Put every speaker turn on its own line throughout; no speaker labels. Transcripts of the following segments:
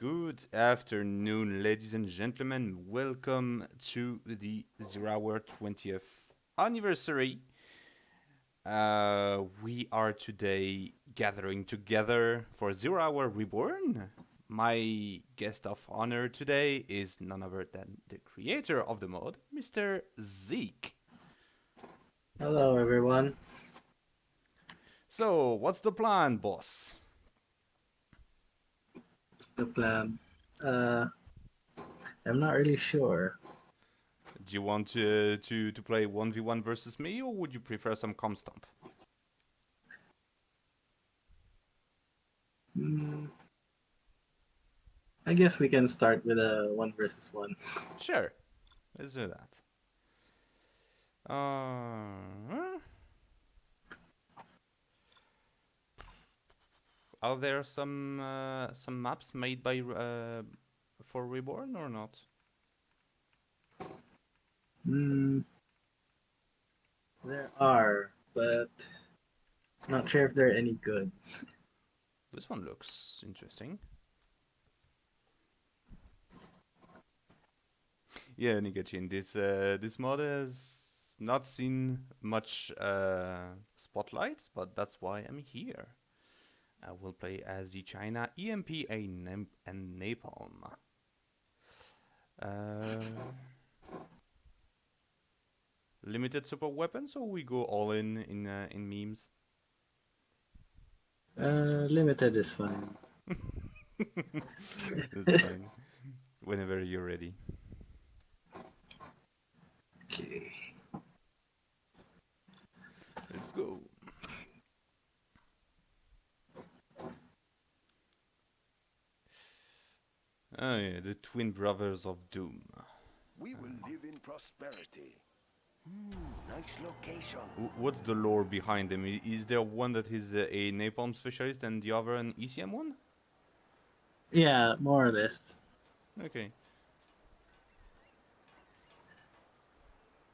Good afternoon, ladies and gentlemen. Welcome to the Zero Hour 20th anniversary. We are today gathering together for Zero Hour Reborn. My guest of honor today is none other than the creator of the mod, Mr. Zeke.
Hello, everyone.
So, what's the plan, boss?
The plan. Uh, I'm not really sure.
Do you want to play 1v1 versus me, or would you prefer some comp stomp?
Hmm, I guess we can start with a one versus one.
Sure, let's do that. Are there some maps made by for Reborn or not?
Hmm, there are, but not sure if they're any good.
This one looks interesting. Yeah, Nigachin, this mod has not seen much spotlight, but that's why I'm here. I will play as the China EMP and Napalm. Limited super weapons, or we go all in memes?
Limited is fine.
That's fine. Whenever you're ready.
Okay.
Let's go. Oh yeah, the twin brothers of doom.
We will live in prosperity. Nice location.
What's the lore behind them? Is there one that is a napalm specialist and the other an ECM one?
Yeah, more or less.
Okay.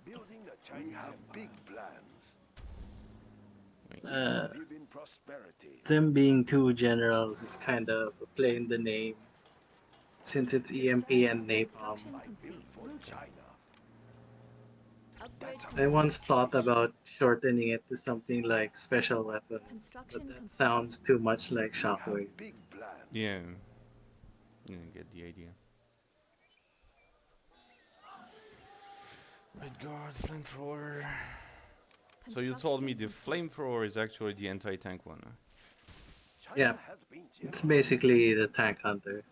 Building a Chinese we have big plans.
Uh,
Live in prosperity.
them being two generals is kind of a play in the name, since it's EMP and Napalm.
I built for China.
I once thought about shortening it to something like special weapons, but that sounds too much like
We have
Shockwave.
big plans.
Yeah. You get the idea. Red guard, flamethrower. So you told me the flamethrower is actually the anti-tank one.
China
Yeah,
has been
it's
generous.
basically the tank hunter.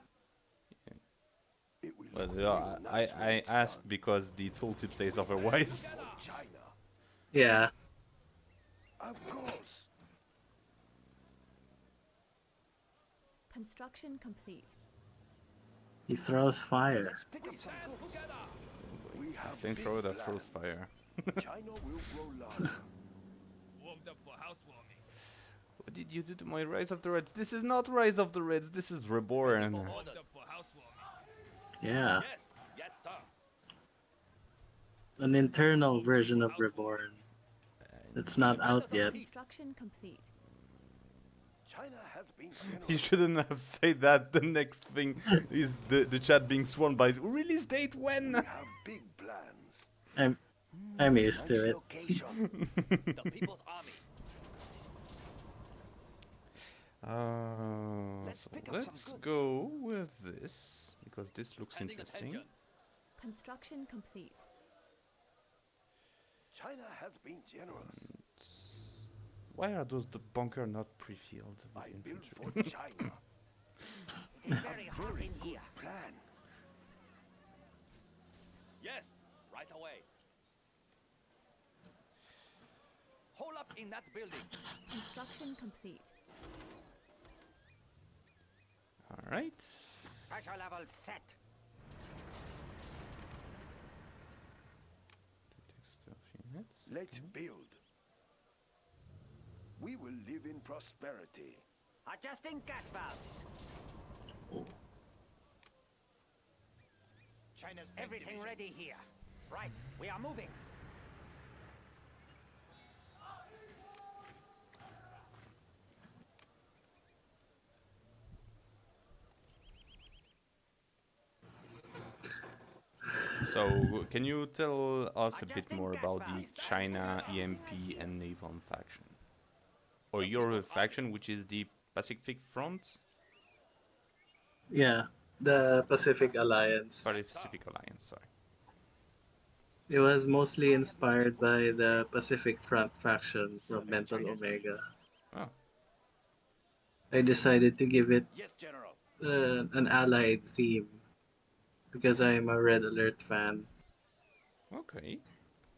It will
Well,
look
yeah,
real nice when
I
it's
asked
done.
because the tooltip says otherwise.
For China.
Yeah,
Of course.
Construction complete.
he throws fire.
Let's pick up some goods. We have
Flamethrower
big
that throws
plans.
fire.
China will grow larger.
Warmed up for housewarming.
What did you do to my Rise of the Reds? This is not Rise of the Reds, this is Reborn.
Warmed up for housewarming.
Yeah,
Yes, yes, sir.
an internal version of Reborn. It's not out yet.
Construction complete.
China has been
You
generous.
shouldn't have said that. The next thing is the chat being sworn by release date when?
We have big plans.
I'm used
Nice
to it.
location.
The People's Army.
Let's
So
pick up some
let's
goods.
go with this because this looks
Standing
interesting.
attention.
Construction complete.
China has been generous.
Why are those the bunker not pre-filled with
I built
infantry?
for China.
It is very hot in here.
Plan.
Yes, right away. Hold up in that building.
Construction complete.
All right.
Pressure level set.
Let's build. We will live in prosperity.
Adjusting gas valves. China's everything ready here. Right, we are moving.
So, can you tell us a bit more about the China, EMP, and Napalm faction? Or your faction, which is the Pacific Front?
Yeah, the Pacific Alliance.
Pacific Alliance, sorry.
It was mostly inspired by the Pacific Front faction from
Serving
Mental
China's
Omega.
needs.
Oh,
I decided to give it
Yes, General.
an allied theme because I'm a Red Alert fan,
okay.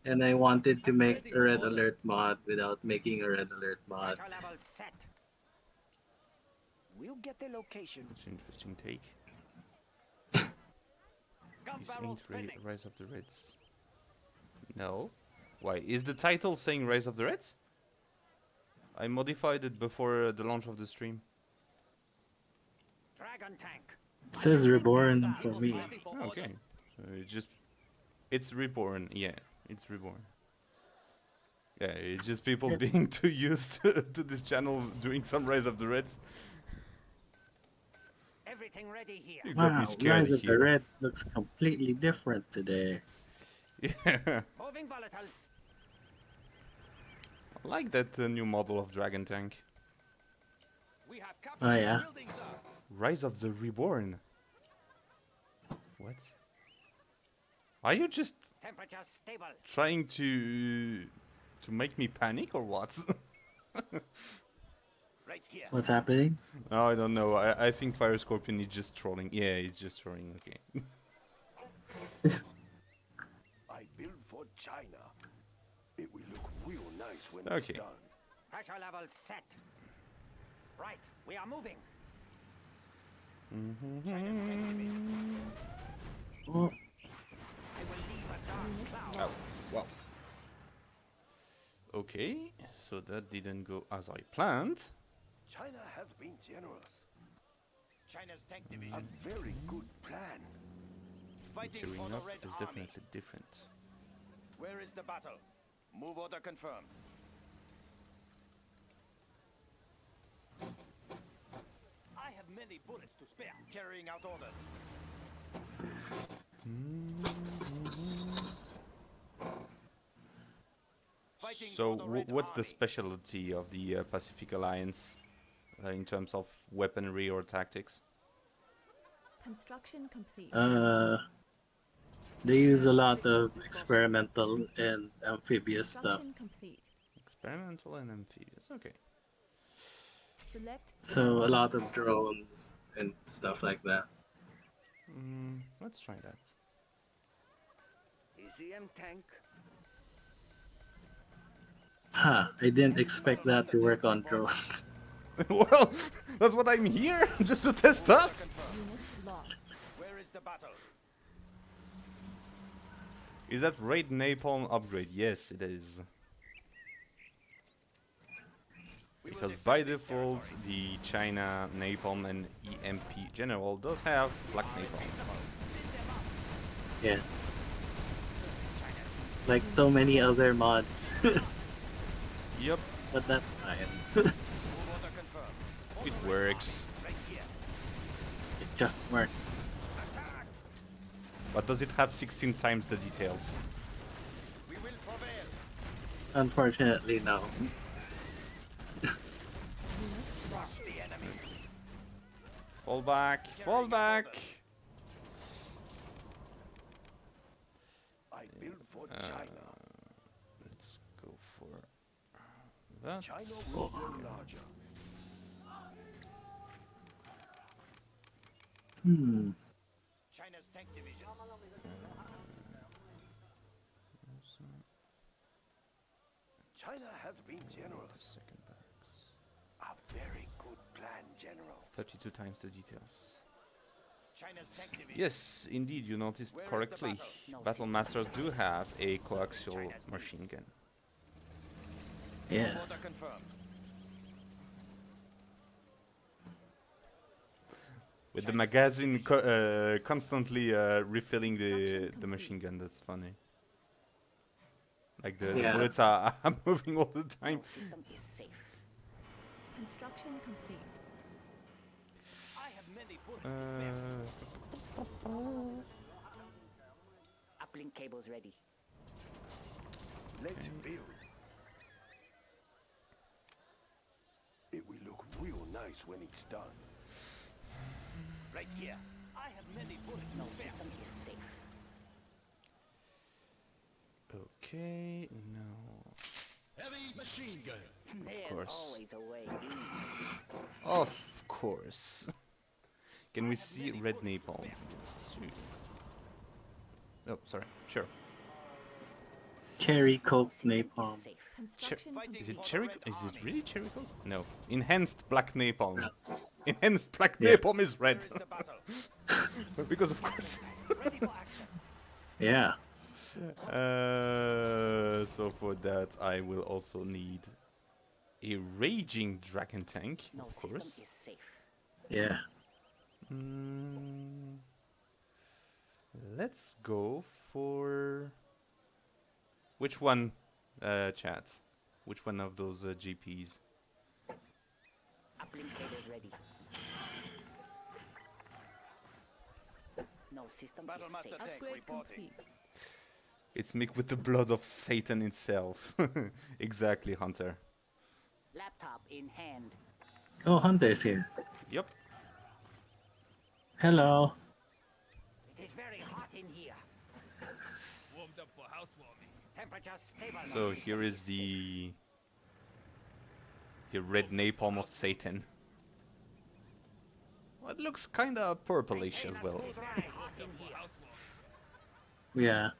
and I wanted to
I'm
make
ready
a
for
Red
order.
Alert mod without making a Red Alert mod.
Pressure level set. We'll get the location.
That's an interesting take.
Gun
This
barrel
ain't
spinning.
Rise of the Reds. No. Why? Is the title saying Rise of the Reds? I modified it before the launch of the stream.
Dragon tank.
It says Reborn for me.
Okay. So it's Reborn. Yeah, it's Reborn. Yeah, it's just people
Yeah.
being too used to this channel doing some Rise of the Reds.
Everything ready here.
You got me
Wow,
scared
Rise of the
here.
Red looks completely different today.
Yeah.
Moving volatiles.
I like that new model of Dragon Tank.
We have
Oh yeah.
buildings up.
Rise of the Reborn. What? Are you just
Temperature stable.
trying to make me panic or what?
Right here.
What's happening?
No, I don't know. I think Fire Scorpion is just trolling. Yeah, he's just trolling. Okay.
I build for China. It will look real nice when
Okay.
it's done.
Pressure level set. Right, we are moving. China's tank division.
Oh,
I will leave a dark cloud.
Oh, wow. Okay, so that didn't go as I planned.
China has been generous.
China's tank
A
division.
very good plan.
Fighting
Showing
for the
up
Red
is
Army.
definitely different.
Where is the battle? Move order confirmed. I have many bullets to spare. Carrying out orders. Fighting
So,
for the Red
what's the
Army.
specialty of the Pacific Alliance in terms of weaponry or tactics?
Construction complete.
they use a lot of experimental and amphibious stuff.
Construction complete.
Experimental and amphibious. Okay.
Select
So a lot of drones and stuff like that.
Let's try that.
ECM tank.
Ha! I didn't expect that to work on drones.
Well, that's what I'm here, just to test stuff.
unit lost.
Where is the battle?
Is that Raid Napalm upgrade? Yes, it is.
We will
Because by
defend this
default,
territory.
the China Napalm and EMP General does have Black Napalm.
Yeah. Like so many other mods.
Yep,
But that's fine.
Move order confirmed.
it works.
Right here.
It just worked.
Attack!
But does it have 16 times the details?
We will prevail.
Unfortunately, no.
Crush the enemy.
Fall back, fall back!
I build for
Uh,
China.
Let's go for that.
China will grow larger.
China's tank division.
China has been generous.
Second barracks.
A very good plan, General.
32 times the details.
China's tank division.
Yes, indeed, you noticed
Where is the
correctly.
battle? No
Battle Masters do have a coaxial
China's
machine
needs.
gun.
Order
Yes.
confirmed.
With the
China's
magazine constantly refilling the machine gun, that's funny. Like the
Yeah.
bullets are moving all the time.
System is safe.
Construction complete.
I have many bullets to spare.
Uh,
tables ready.
Let's build. It will look real nice when it's done.
Right here. I have many bullets. No system is safe.
Okay, no.
Heavy machine gun.
There's
course.
always a way.
Of course. Can we see red napalm? Oh, sorry. Sure.
Cherry Coke
System is
napalm.
safe.
Construction
Is
complete.
it cherry? Is it really cherry coke? No. Enhanced black napalm.
No.
Enhanced black
Yeah.
napalm is red.
Here is the battle.
Because of course.
Ready for action.
Yeah.
So for that I will also need a raging dragon tank,
No
of
system
course.
is safe.
Yeah.
Mm, let's go for which one, chat? Which one of those GPs?
Applicators ready. No system
Battle
is
Master
safe.
tank
Upgrade
reporting.
complete.
It's mixed with the blood of Satan itself. Exactly, Hunter.
Laptop in hand.
Oh, Hunter's here.
Yep.
Hello.
It is very hot in here.
Warmed up for housewarming.
Temperature stable. No
So
system
here is
safe.
the red napalm of Satan. Well, it looks kinda purplish
Maintain
as
a
well.
smooth ride. Hot in here.
Yeah.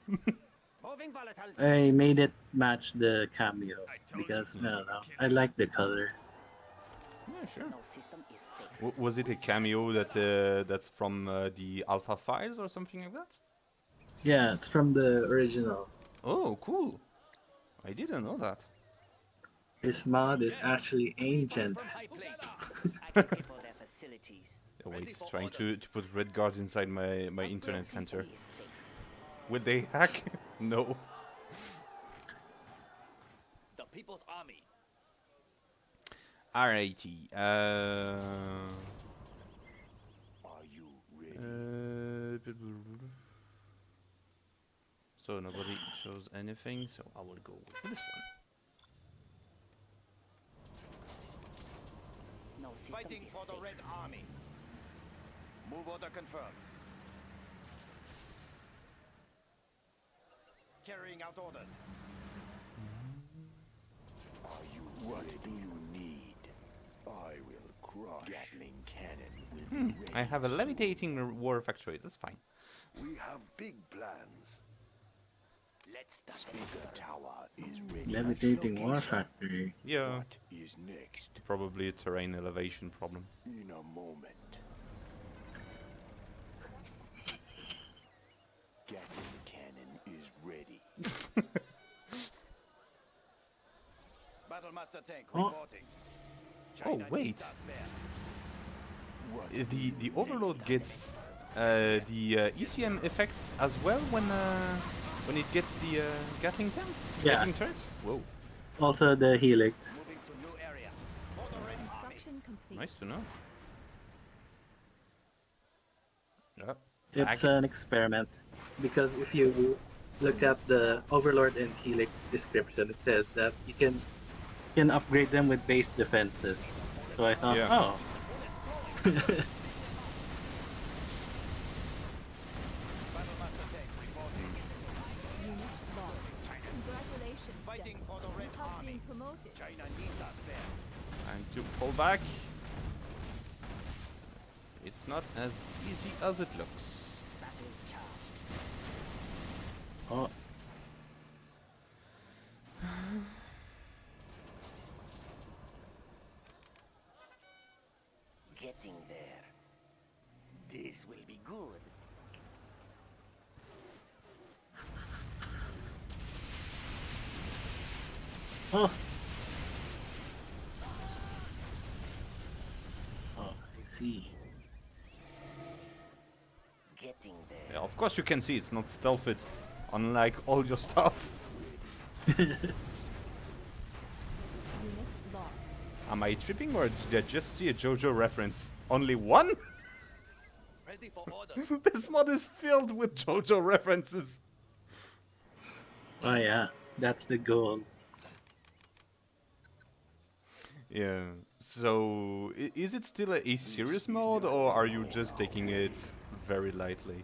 Moving volatiles.
I made it match the cameo because I don't know. I like the color.
Yeah, sure.
No system is safe.
Was it a cameo that's from the alpha files or something like that?
Yeah, it's from the original.
Oh, cool. I didn't know that.
This mod is actually ancient.
From high place. I can pay for their facilities.
Oh, wait, trying to put red guards inside my
Upgrade
internet
system
center.
is safe.
Will they hack? No.
The People's Army.
Alrighty.
Are you ready?
So nobody shows anything, so I will go with this one.
No system
Fighting
is
for the
safe.
Red Army. Move order confirmed. Carrying out orders. Are you what do you need? I will crush. Gatling cannon will be ready.
I have a levitating war factory, that's fine.
We have big plans.
Let's start.
Speaker tower is ready.
Levitating War Factory.
Yeah,
What is next?
probably a terrain elevation problem.
In a moment. Gatling cannon is ready. Battlemaster tank
Oh.
reporting.
Oh, wait.
needs us there. What
The Overlord gets the ECM effects as well when it gets the Gatling tank?
Yeah.
Gatling turret? Whoa,
Also the Helix.
moving to new area. For the Red Army.
Construction complete.
nice to know. Yeah.
It's
Ag-
an experiment. Because if you look up the Overlord and Helix description, it says that you can upgrade them with base defenses. So I thought,
Yeah.
oh.
Battlemaster tank reporting.
Unit lost. Congratulations,
Fighting
General.
for the Red
You have
Army.
been promoted.
China needs us there.
Time to fall back. It's not as easy as it looks.
Battles charged.
Oh,
Getting there. This will be good.
oh. Oh, I see.
Getting there.
Yeah, of course you can see it's not stealthed, unlike all your stuff.
Unit lost.
Am I tripping or did I just see a JoJo reference? Only one?
Ready for orders.
This mod is filled with JoJo references.
Oh yeah, that's the goal.
Yeah. So, is it still a serious mode, or are you just taking it very lightly?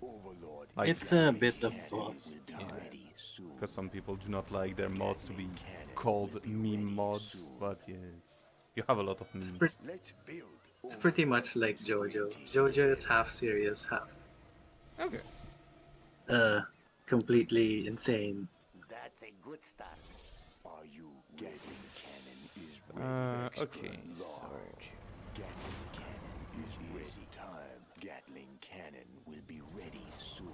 Overlord,
Like,
It's a bit of
cannon
both.
will be
Yeah.
ready soon.
because some people do not like their mods to be
Gatling cannon
called
will be
meme
ready
mods,
soon.
but yeah, you have a lot of
It's,
memes.
Let's build.
it's pretty much like JoJo. JoJo is half serious, half
Okay.
uh completely insane.
That's a good start.
Are you Gatling cannon is ready. Extra
Okay, so
large. Gatling cannon is ready. Time. Gatling cannon will be ready soon.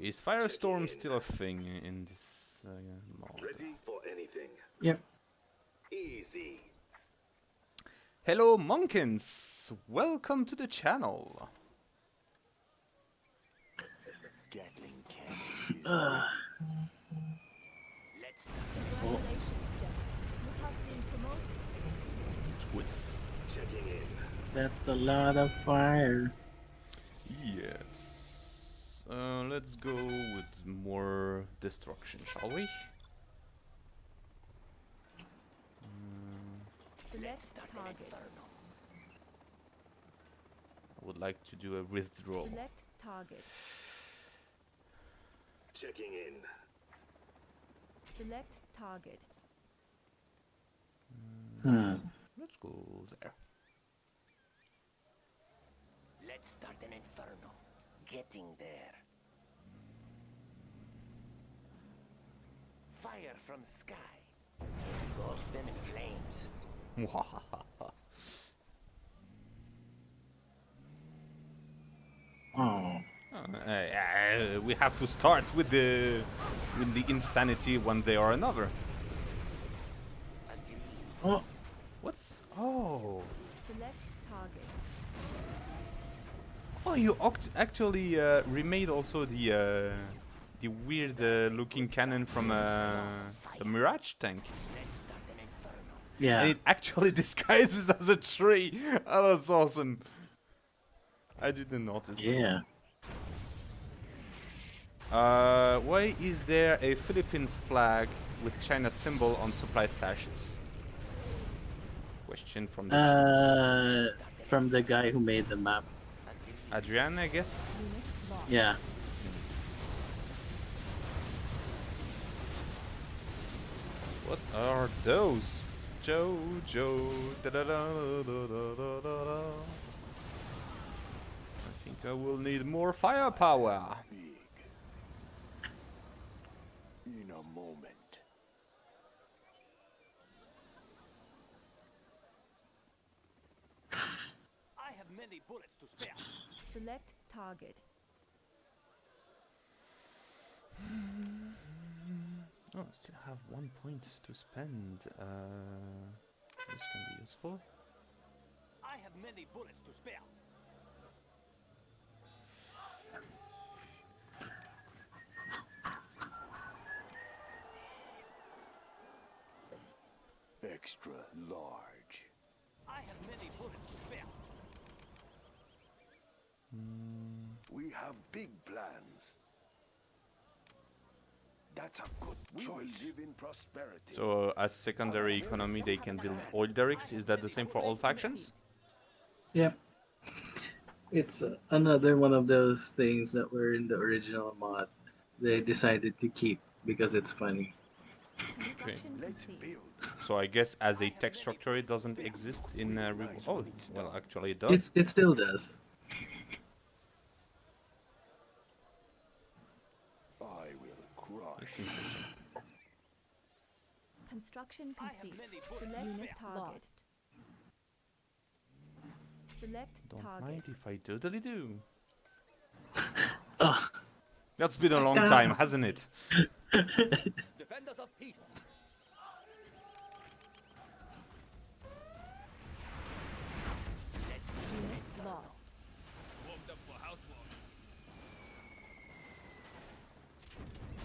is Firestorm still a thing in this mod?
Ready for anything.
Yep.
Easy.
Hello, Monkins! Welcome to the channel.
Gatling cannon is
Uh,
Let's start.
Congratulations, Jeff. You have been promoted.
It's good.
Checking in.
that's a lot of fire.
Yes. Let's go with more destruction, shall we?
Select target.
I would like to do a withdrawal.
Select target.
Checking in.
Select target.
Hmm.
Let's go there.
Let's start an inferno. Getting there. Fire from sky. Engulf them in flames.
Oh.
We have to start with the insanity one day or another.
Agreed.
Oh.
What's
Select target.
oh you actually remade also the weird looking cannon from the Mirage tank,
Let's start an inferno.
Yeah.
and it actually disguises as a tree. Oh, that's awesome. I didn't notice.
Yeah.
Why is there a Philippines flag with China symbol on supply stashes? Question from the chat.
It's from the guy who made the map.
Agreed.
Adrian, I guess.
Unit lost.
Yeah.
What are those? Jojo. Da da da da da da da da. I think I will need more firepower.
big. In a moment.
I have many bullets to spare.
Select target.
Oh, I still have 1 point to spend. This can be useful.
I have many bullets to spare.
Extra large.
I have many bullets to spare.
We have big plans. That's a good choice. We will live in prosperity.
So, as secondary economy, they can build oil derricks. Is that the same for all factions?
Yep. It's another one of those things that were in the original mod. They decided to keep because it's funny.
Construction
Let's
complete.
build.
So I guess as a text structure, it doesn't exist in oh, well, actually it
It
does.
it still does.
I will crush.
That's interesting.
Construction
I have
complete.
many bullets to
Select
spare.
target. Select
Don't
target.
mind if I totally do.
Oh.
That's been a long time, hasn't it?
Defenders of peace.
Let's start an
Unit
inferno.
lost.
Warmed up for housewarming.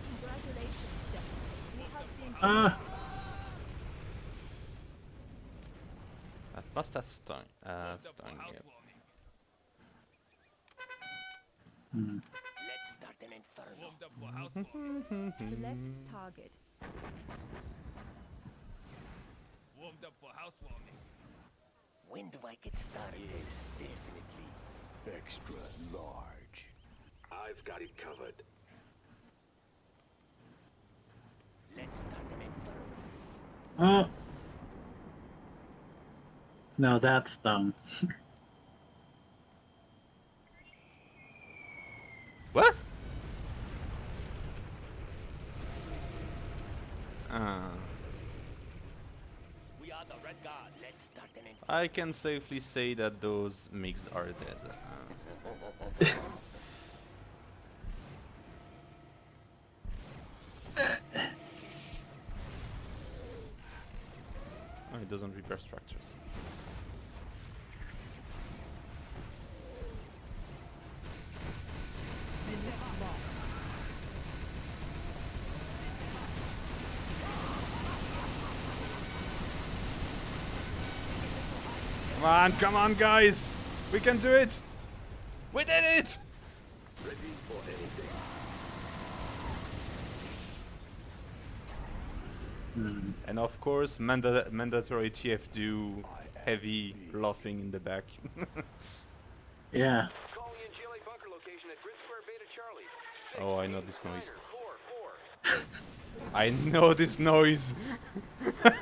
Congratulations, Jeff. You have been
Ah.
That must have stung.
Warmed up for
Stung. Yeah.
housewarming.
Hmm.
Let's inferno.
Warmed up for housewarming.
Select target.
Warmed up for housewarming.
When do I get started?
Yes, definitely. Extra large.
I've got it covered.
Let's start an inferno.
Oh. No, that's dumb.
What?
We are the Red Guard.
Let's start an inferno.
I can safely say that those MiGs are dead. Oh, it doesn't repair structures. Come on, guys! We can do it! We did it!
Ready for anything.
And of course, mandatory TF2 heavy laughing in the back.
Yeah.
Calling in GLA bunker location at Grid Square Beta Charlie.
Oh, I know this noise.
4.
I know this noise.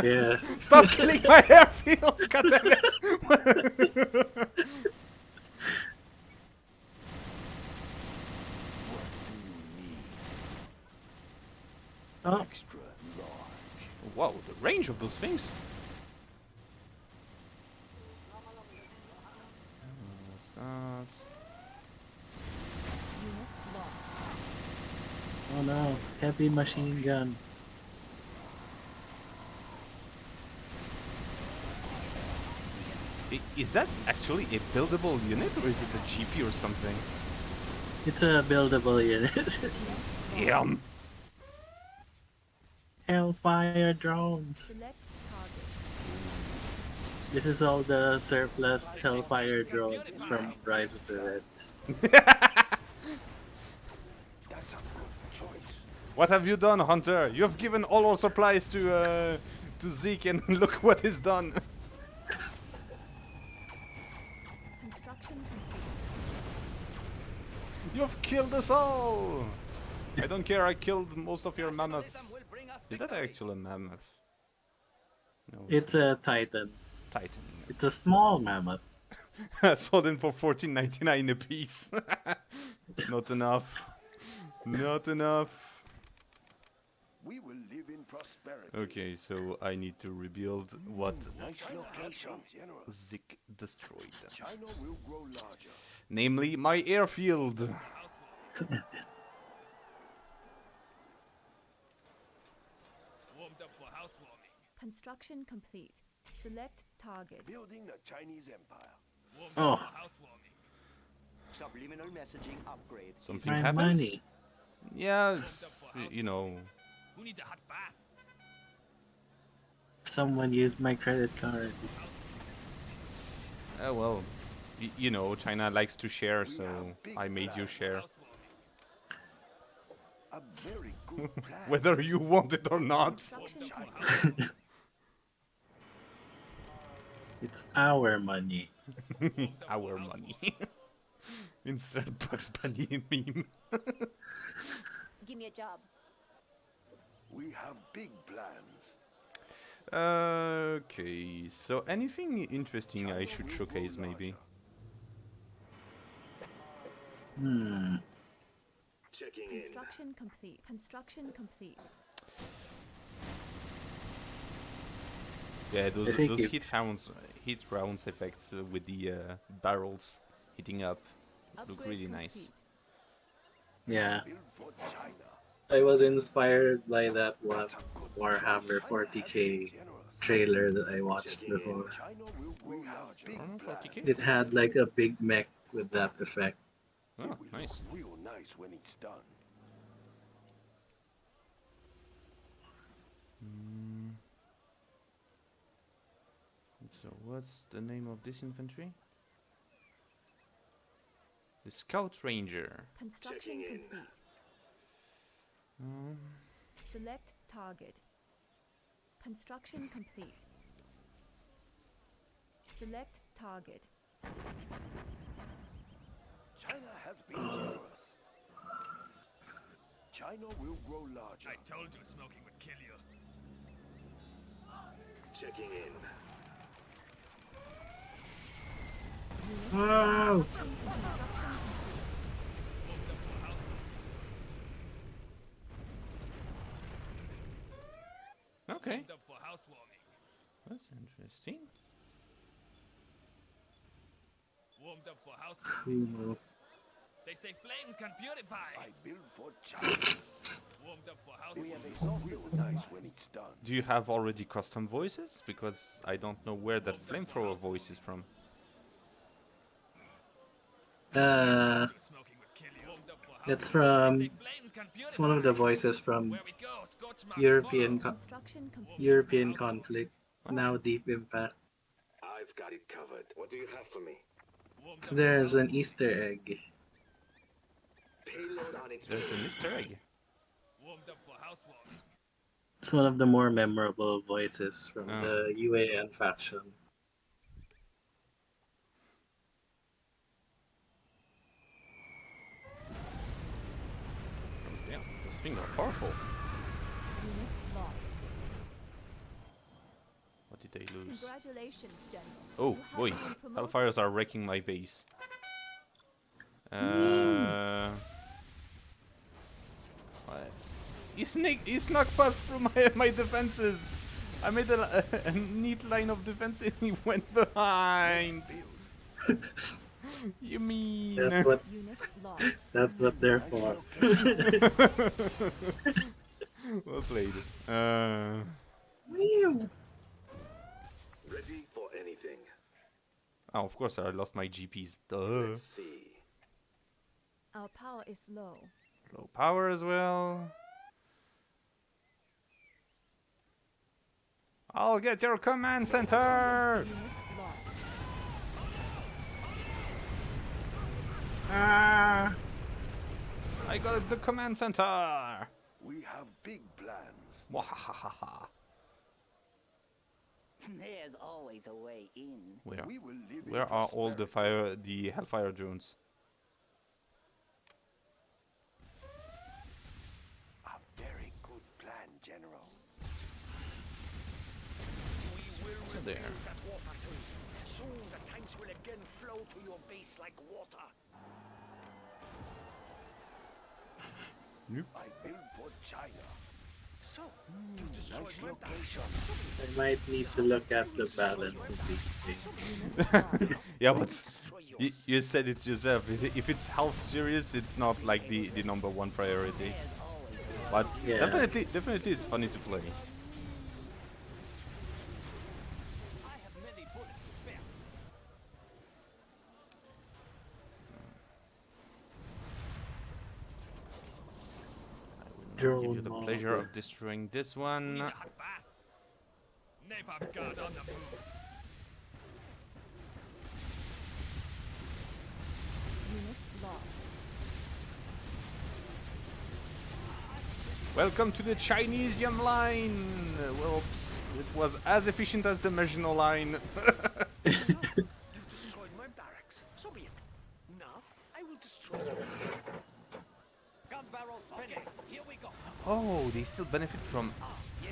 Yes.
Stop killing my airfields, goddammit!
What do you need?
Oh.
Extra large.
Wow, the range of those things. What's that?
Unit lost.
Oh no. Heavy machine gun.
Is that actually a buildable unit or is it a GP or something?
It's a buildable unit.
Damn!
Hellfire drones.
Select target.
This is all the surplus Hellfire drones from Rise of the Reds.
That's a good choice.
What have you done, Hunter? You have given all our supplies to Zeke and look what is done.
Construction complete.
You have killed us all! I don't care, I killed most of your mammoths.
Will bring us
Is that
victory.
actually a mammoth? No,
It's a Titan.
Titan.
It's a small mammoth.
I sold them for $14.99 a piece. Not enough. Not enough.
We will live in prosperity.
Okay, so I need to rebuild what
Nice location.
Zeke destroyed.
China will grow larger.
Namely, my airfield.
Warmed up for housewarming.
Construction complete. Select target.
Building the Chinese Empire.
Warmed
Oh.
up for housewarming.
Subliminal messaging upgrade.
Something
My
happens?
money.
Yeah,
Warmed up for
you know.
Who needs a hot bath?
Someone used my credit card.
Well, you know, China likes to share, so I made you share.
A very good plan.
Whether you want it or not.
Construction complete.
It's our money.
Our money. Insert Bugs Bunny meme.
Give me a job.
We have big plans.
Okay, so anything interesting I should showcase, maybe?
Checking in.
Construction complete. Construction complete.
Yeah, those
I think
heat rounds effects with the barrels heating up look
Upgrade
really nice.
complete.
Yeah.
Build for China.
I was inspired by that one
That's a good
Warhammer
choice.
40k
Generous.
trailer that I watched
Checking in.
before.
China will grow larger.
Warhammer 40k?
It had like a big mech with that effect.
Oh,
It will
nice.
look real nice when it's done.
So what's the name of this infantry? The Scout Ranger.
Construction
Checking in.
complete. Select target. Construction complete. Select target.
China has been generous. China will grow larger.
I told you smoking would kill you.
Checking in.
Oh,
Okay,
Warmed up for housewarming.
that's interesting.
Warmed up for housewarming.
cool.
They say flames can purify.
I build for China.
Warmed up for
We
housewarming.
have exhausted the nice when it's done.
Do you have already custom voices? Because I don't know where that flamethrower voice is from.
Uh,
Smoking would kill you. Warmed up for
it's
housewarming. They
from.
say flames can
It's one of the
purify.
voices from
Where we go, Scotch marks
European
follow.
Construction complete.
European conflict. Now Deep Impact.
I've got it covered. What do you have for me?
Warmed
So
up for
there's an
housewarming.
Easter egg.
Payload on its
There's an
way.
Easter egg.
Warmed up for housewarming.
It's one of the more memorable voices from
Oh.
the UAN faction.
Damn, those things are powerful.
Unit lost.
What did they lose?
Congratulations, General.
Oh,
You have
boy.
been promoted.
Hellfires are wrecking my base. What? He snuck past through my defenses. I made a neat line of defense and he went behind. You mean?
That's what
Unit lost.
that's what they're for.
Well played.
Ready for anything.
Oh, of course I lost my GPs. Duh.
Let's see.
Our power is low.
Low power as well. I'll get your command center.
Unit lost.
Ah! I got the command center.
We have big plans.
Wahahaha.
There's always a way in.
Where?
We will live in
Where are all
prosperity.
the Hellfire drones?
A very good plan, General.
We will
Still there.
rebuild that war factory. Soon the tanks will again flow to your base like water.
I build for China.
So, you destroyed
Nice
my
location.
I might need to look at the balance of these things.
Unit lost.
Yeah, but
destroy
you,
yours.
you said it yourself. If it's half serious, it's not like the number one priority.
There's always a way.
But
Yeah.
definitely it's funny to play.
I have many bullets to spare.
I will now give you
Drone
the pleasure
model.
of destroying this
We
one.
need a hot bath. Napalm guard on the move.
Unit lost.
Welcome to the Chinese Yum line. Well, it was as efficient as the Maginot line.
You destroyed my barracks. So be it. Now, I will destroy yours. Gun barrel spinning. Here we go.
Oh, they still benefit from.
Yes.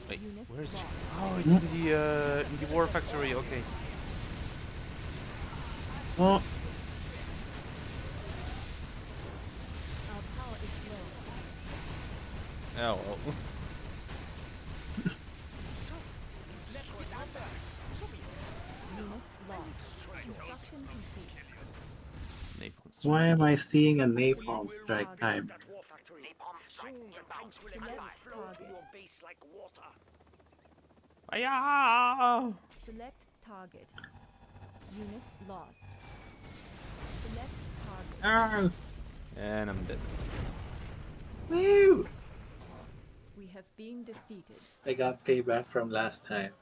Wait,
Unit
where is it?
lost.
Oh, it's in the war factory. Okay.
Oh,
Our power is low.
Oh well.
So, you destroyed my barracks. So be it.
Unit lost.
Destroy yours.
Construction complete.
Napalm strike.
why am I seeing a napalm strike time?
That war factory. Soon the tanks will again flow to your base like water.
Aya!
Select target. Unit lost. Select target.
Oh,
And I'm dead.
woo!
Oh.
We have been defeated.
I got payback from last time.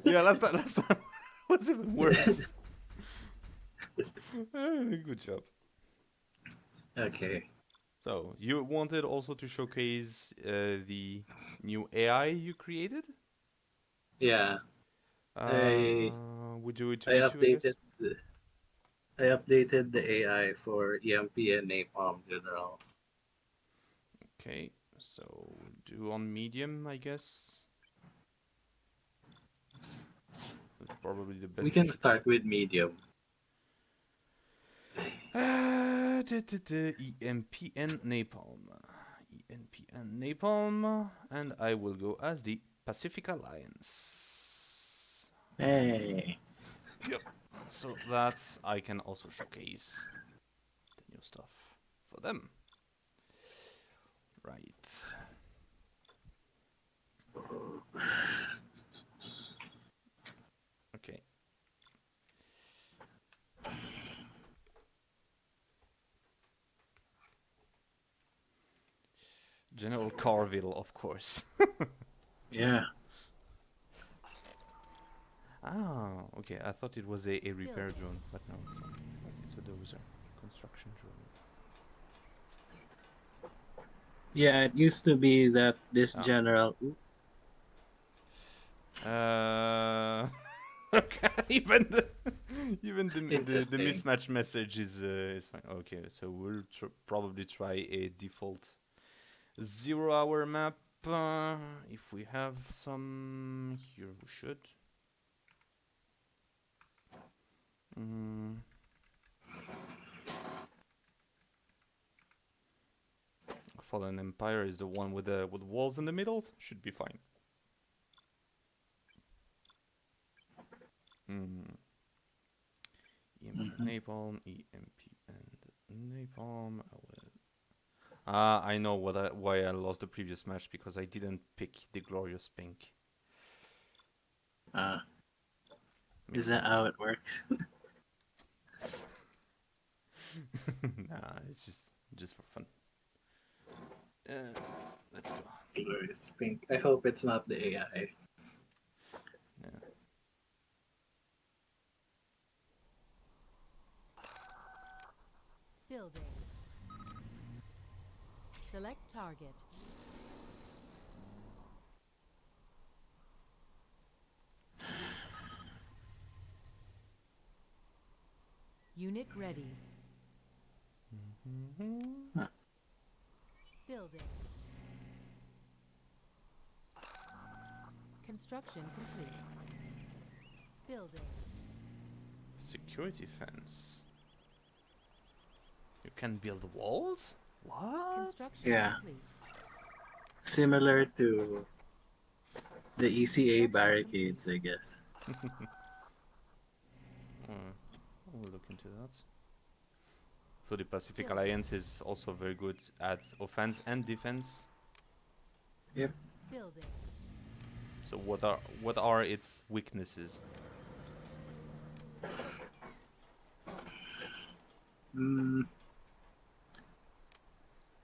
Yeah, last time was even worse. Good job.
Okay.
So you wanted also to showcase the new AI you created?
Yeah, I
We do it to
I
meet you, I
updated
guess.
the AI for EMP and Napalm General.
Okay, so do on medium, I guess. That's probably the
We
best you
can
should do.
start with medium.
EMP and Napalm. EMP and Napalm. And I will go as the Pacific Alliance.
Hey,
Yep. So that's I can also showcase the new stuff for them. Right. Okay. General Carville, of course.
yeah.
Ah, okay. I thought it was a repair
Building.
drone, but no, it's not. Okay, it's a dozer. Construction
Yeah, it used to be that this
drone.
general.
Ah. Okay, even the even the
Interesting.
mismatch message is fine. Okay, so we'll probably try a default 0 hour map. If we have some here, we should. Mm. Fallen Empire is the one with the walls in the middle. Should be fine. Mm. EMP and Napalm, EMP and Napalm. I know why I lost the previous match because I didn't pick the Glorious Pink.
Is
Makes
that
sense.
how it works?
Nah, it's just for fun. Let's go.
Glorious pink. I hope it's not the AI.
Yeah.
Building. Select target. Unit ready.
Huh.
Building. Construction complete. Building.
Security fence. You can build walls? What?
Construction
Yeah,
complete.
similar to the ECA
Construction
barricades, I guess.
We'll look into that. So the Pacific
Building.
Alliance is also very good at offense and defense.
Yep.
Building.
So what are its weaknesses?
Mm,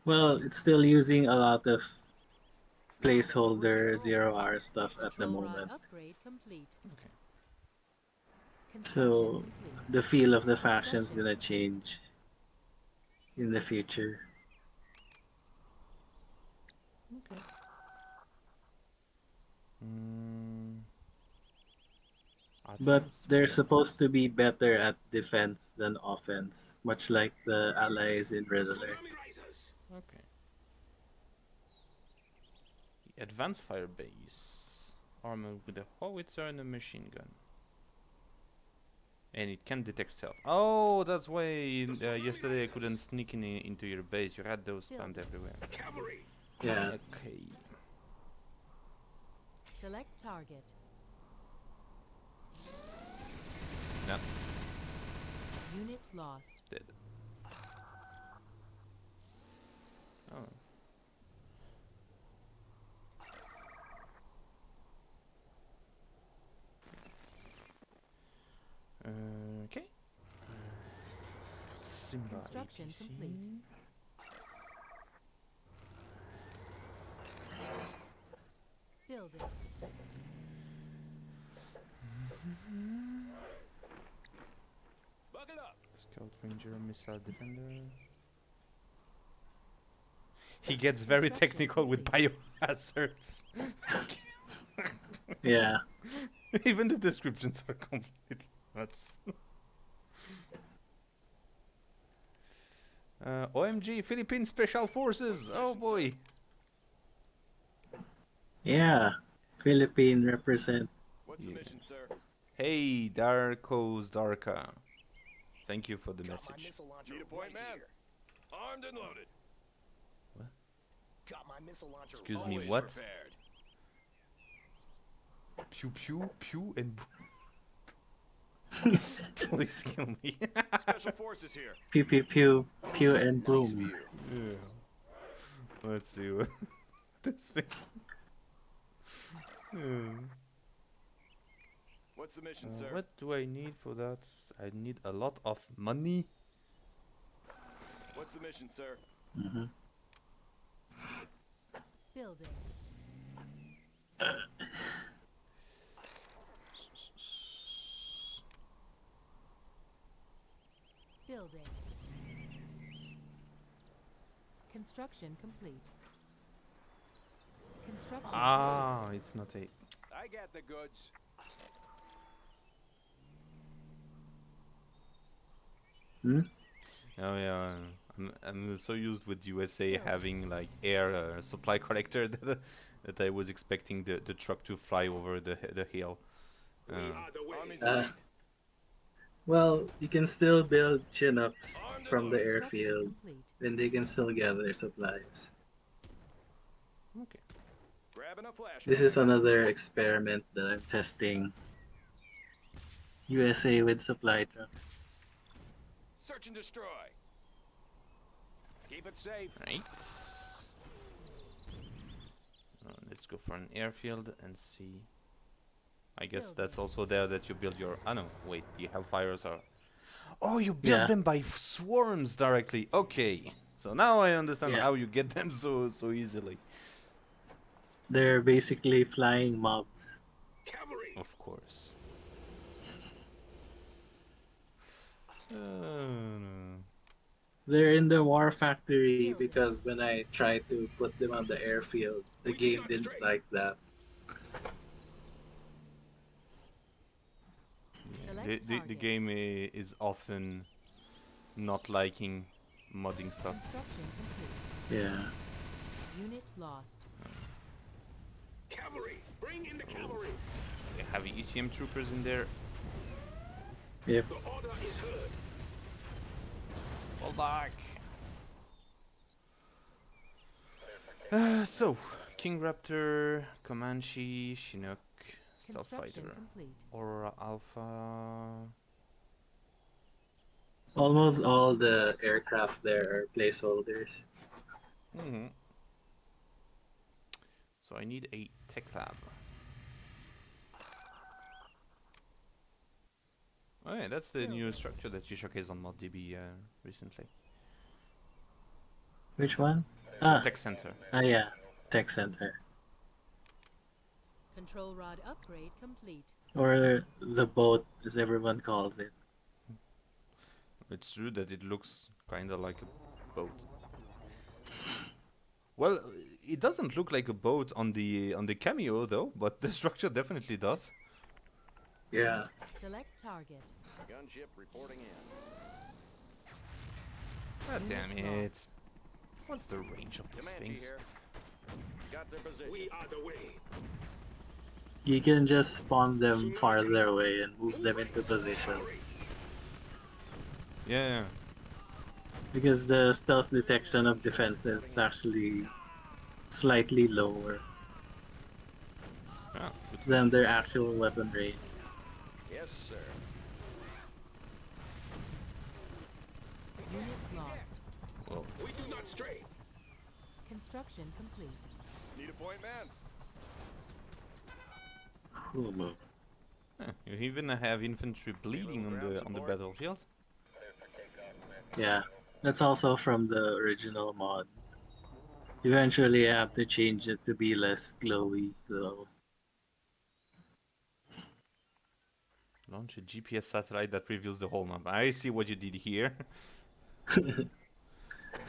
well, it's still using a lot of placeholder 0 hour stuff at the
Control rod
moment.
upgrade complete.
Okay.
Construction
So
complete.
the feel of the fashion's
Construction
gonna
complete.
change in the future.
Okay. Mm,
But
advanced
they're
fireballs.
supposed to be better at defense than offense, much like the allies in Red Alert.
Tsunami risers.
Okay. The advanced fire base. Armored with a howitzer and a machine gun. And it can detect stealth. Oh, that's why yesterday I couldn't sneak into your base. You had those spammed
Building.
everywhere.
Cavalry.
Yeah.
Okay.
Select target.
No,
Unit lost.
dead. Oh. Okay. Simba
Construction
APC.
complete. Building.
Buckle up.
Scout Ranger, Missile Defender. He gets very
Construction
technical with
complete.
biohazards.
Yeah.
Even the descriptions are complete. That's. OMG, Philippine Special Forces! Oh boy!
Yeah. Philippine represent.
What's the mission, sir?
Hey, Darko's Darka. Thank you for the
Got my
message.
missile launcher
Need a point,
right
man.
here.
Armed and loaded.
Got my missile launcher.
Excuse me,
Always
what?
prepared.
Pew pew pew and boom. Please kill me.
Special forces here.
Pew pew pew. Pew and
Nice
boom.
view.
Yeah. Let's see what this thing.
What's the mission, sir?
What do I need for that? I need a lot of money.
What's the mission, sir?
Mm-hmm.
Building. Building. Construction complete. Construction
Ah, it's not a.
I got the goods.
Hmm?
Oh yeah, I'm so used with USA having like air supply collector that I was expecting the truck to fly over the hill.
Army's
Well, you can still build Chinooks from the
Construction
airfield,
complete.
and they can still gather supplies.
Okay.
grabbing a flash.
This is another experiment that I'm testing. USA with supply truck.
Search and destroy.
Keep it safe.
Right. Let's go for an airfield and see. I guess that's also there that you build your. Oh no, wait. The Hellfires are. Oh, you build
Yeah.
them by swarms directly. Okay. So now I understand
Yeah.
how you get them so easily.
They're basically flying mobs.
Cavalry.
Of course.
They're in the war factory because when I tried to put them on the airfield, the game didn't like that.
The game is often not liking modding stuff.
Construction complete.
Yeah.
Unit lost.
Cavalry. Bring in the cavalry.
They have ECM troopers in there.
Yep.
The order is heard.
Fall back. So, King Raptor, Comanche, Chinook, Stealth
Construction
Fighter,
complete.
Aurora Alpha.
Almost all the aircraft there are placeholders.
So I need a tech lab. Oh yeah, that's the new structure that you showcased on ModDB recently.
Which one? Ah,
Tech Center.
yeah. Tech Center.
Control rod upgrade complete.
Or the boat, as everyone calls it.
It's true that it looks kind of like a boat. Well, it doesn't look like a boat on the cameo though, but the structure definitely does.
Yeah.
Select target.
Gunship reporting in.
God damn it. What's the range of these
Comanche
things?
here. Got their position.
We are the way.
You can just spawn them farther away and move them into position.
Yeah.
Because the stealth detection of defenses is actually slightly lower
Ah, good.
than their actual weapon range.
Yes, sir.
Unit lost.
Well,
We do not stray.
Construction complete.
Need a point, man.
Cool.
you even have infantry bleeding on the battlefield.
Yeah, that's also from the original mod. Eventually, I have to change it to be less glowy, though.
Launch a GPS satellite that reveals the whole map. I see what you did here.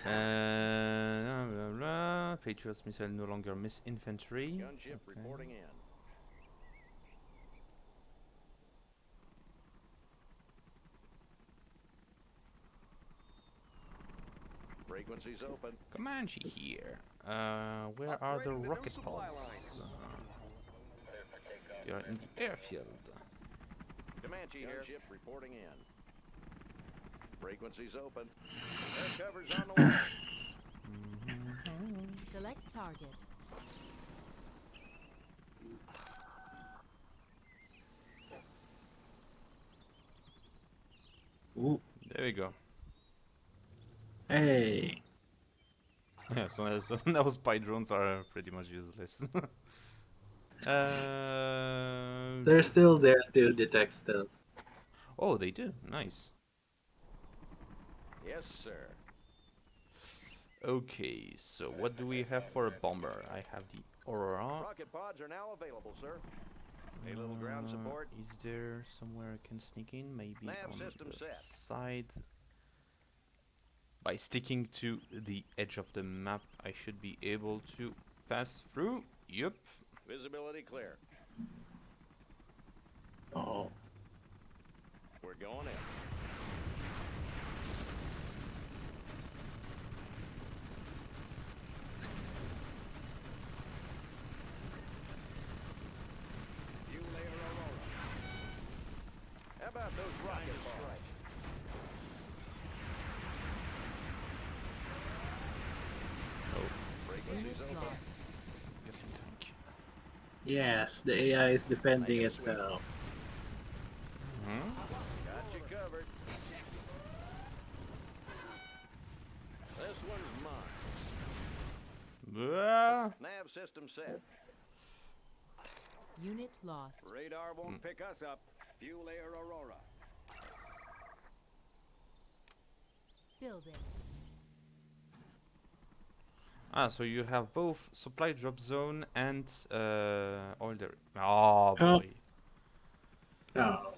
Blah, blah. Patriot's missile no longer miss infantry.
Gunship reporting in. Frequencies open.
Comanche here. Where are the
Upgrading the new
rocket
supply
pods? They are in the airfield.
Comanche here. Gunship reporting in. Frequencies open. Air cover's on the way.
Select target.
Ooh.
There we go.
Hey.
Yeah, so now spy drones are pretty much useless.
They're still there to detect stuff.
Oh, they do. Nice.
Yes, sir.
Okay, so what do we have for a bomber? I have the Aurora.
Rocket pods are now available, sir. A little ground support.
Is there somewhere I can sneak in? Maybe
Nav
on
system
the
set.
side. By sticking to the edge of the map, I should be able to pass through. Yup.
Visibility clear.
Oh.
We're going in. You layer Aurora. How about those rocket pods?
Oh,
Unit
Frequencies open.
lost.
getting tank.
Yes, the AI is defending
Make it sweet.
itself.
Hmm?
Got you covered. This one's mine.
Ah.
Nav system set.
Unit lost.
Radar won't pick us up. Fuel air Aurora.
Building.
Ah, so you have both supply drop zone and oil there. Oh
Oh.
boy.
Oh.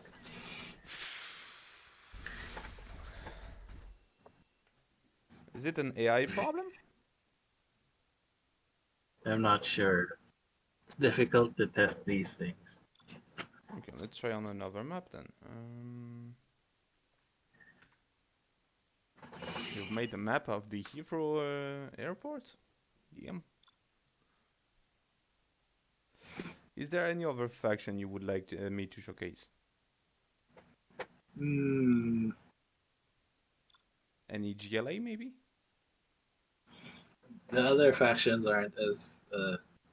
Is it an AI problem?
I'm not sure. It's difficult to test these things.
Okay, let's try on another map then. You've made a map of the Heathrow airport? Yeah. Is there any other faction you would like me to showcase?
Hmm.
Any GLA maybe?
The other factions aren't as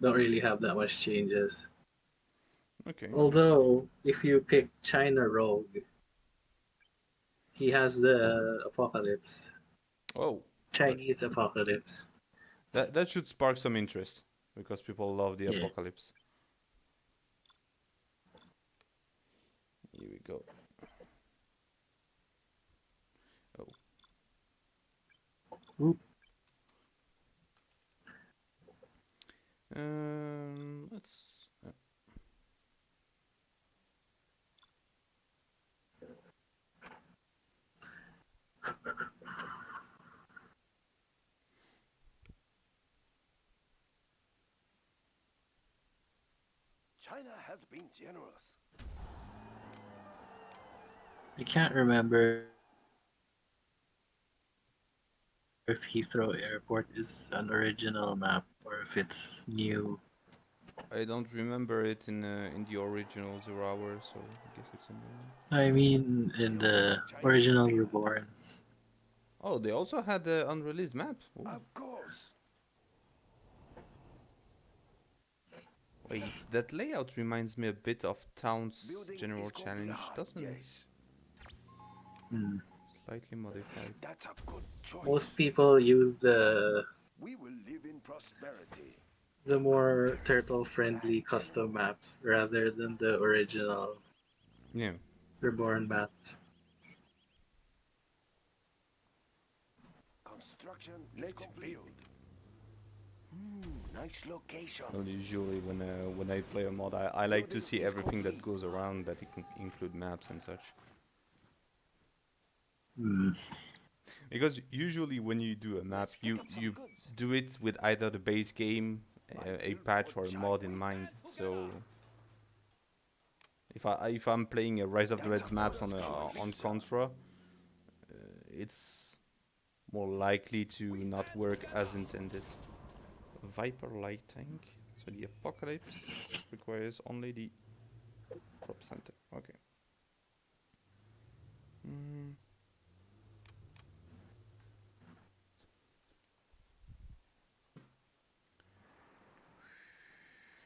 don't really have that much changes.
Okay.
Although, if you pick China Rogue, he has the Apocalypse.
Oh,
Chinese Apocalypse.
that should spark some interest because people love the
Yeah.
apocalypse. Here we go. Oh.
Oop.
Let's.
China has been generous.
I can't remember if Heathrow Airport is an original map or if it's new.
I don't remember it in the original Zero Hour, so I guess it's a new one.
I mean, in the original Reborn.
Oh, they also had the unreleased map. Ooh.
Of course.
Wait, that layout reminds me a bit of Town's
Building
General
is
Challenge,
complete.
doesn't it?
Yes.
Hmm.
Slightly modified.
That's a good choice.
Most people use the
We will live in prosperity.
more turtle-friendly custom maps rather than the original
Yeah.
Reborn maps.
Construction. Let's build. Nice location.
Well, usually when I play a mod, I like to see everything that goes around, that it can include maps and such.
Hmm.
Because usually when you do a map, you do it with either the base game, a patch, or a mod in mind. So if I'm playing a Rise of the Reds maps on Contra, it's more likely to not work as intended. Viper light tank. So the Apocalypse requires only the prop center. Okay.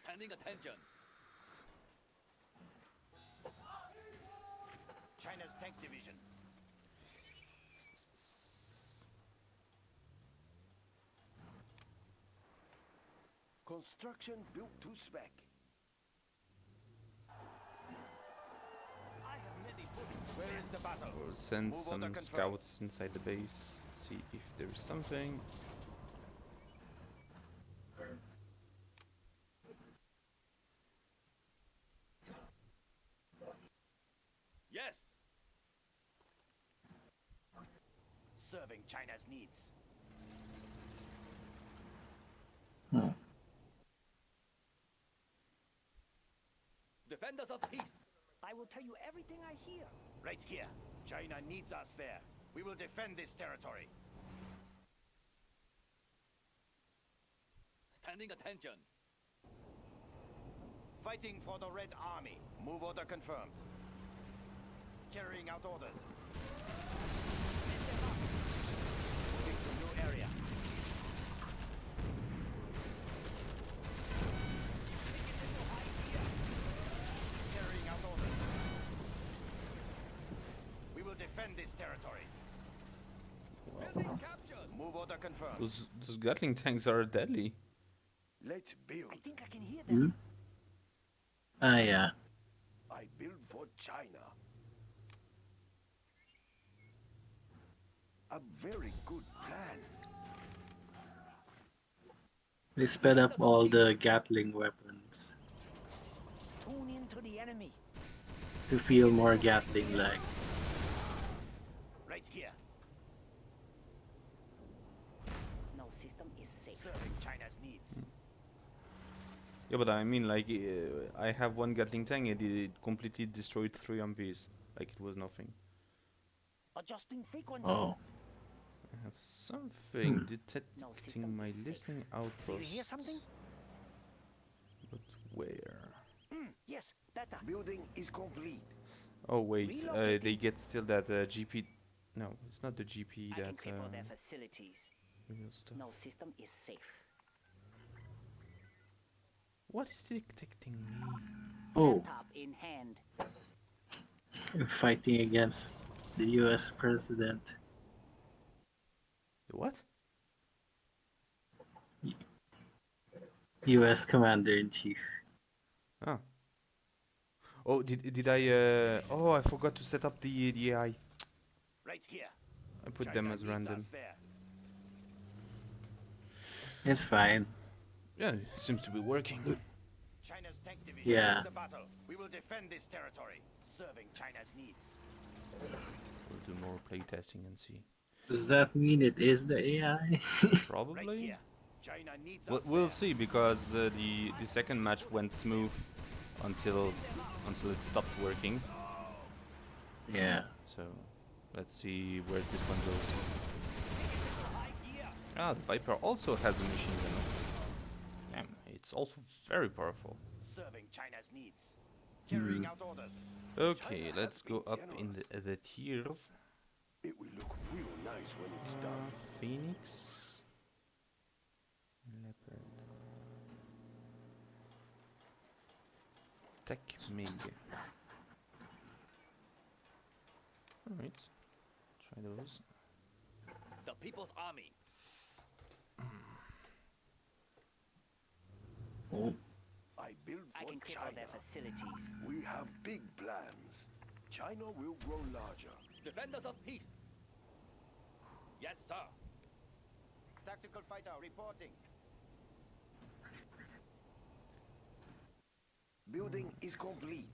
Standing attention. China's tank division.
Construction built to spec.
I have many bullets. Where is the battle?
We'll send
Move
some
order confirmed.
scouts inside the base, see if there's something.
Yes. Serving China's needs. Defenders of peace. I will tell you everything I hear. Right here. China needs us there. We will defend this territory. Standing attention. Fighting for the Red Army. Move order confirmed. Carrying out orders. Moving to new area. Carrying out orders. We will defend this territory. Building captured. Move order confirmed.
Those Gatling tanks are deadly.
Let's build.
I think I can hear them.
Yeah.
I build for China. A very good plan.
They sped up all the Gatling weapons
Tune into the enemy.
to feel more Gatling-like.
Right here. No system is safe. Serving China's needs.
Yeah, but I mean, like, I have one Gatling tank and it completely destroyed 3 MVs. Like it was nothing.
Adjusting frequency.
Oh.
I have something
No
detecting
system
my
is safe.
listening
Do you
outpost.
hear something?
But where?
Yes, better.
Building is complete.
Oh wait,
Relocating.
they get still that GP. No, it's not the GP
I can
that
cripple their facilities.
real stuff.
No system is safe.
What is detecting me?
Oh,
Laptop in hand.
fighting against the US president.
What?
US Commander-in-Chief.
Ah. Oh, did I? Oh, I forgot to set up the AI.
Right here.
I put
China
them as
needs
random.
us there.
It's fine.
Yeah, it seems to be working.
China's tank division
Yeah.
wins the battle. We will defend this territory, serving China's needs.
We'll do more playtesting and see.
Does that mean it is the AI?
Right
Probably.
here. China needs us
We'll
there.
see, because the second match went smooth until it stopped working.
Yeah.
So let's see where this one goes. Ah, the Viper also has a machine gun. Damn, it's also very powerful.
Serving China's needs. Carrying out orders.
Okay,
China
let's
has
go
been
up in the tiers.
It will look real nice when it's done.
Phoenix. Leopard. Tech Mig. Alright. Try those.
The People's Army.
Oh.
I build
I
for
can cripple
China.
their facilities.
We have big plans. China will grow larger.
Defenders of peace. Yes, sir. Tactical fighter reporting.
Building is complete.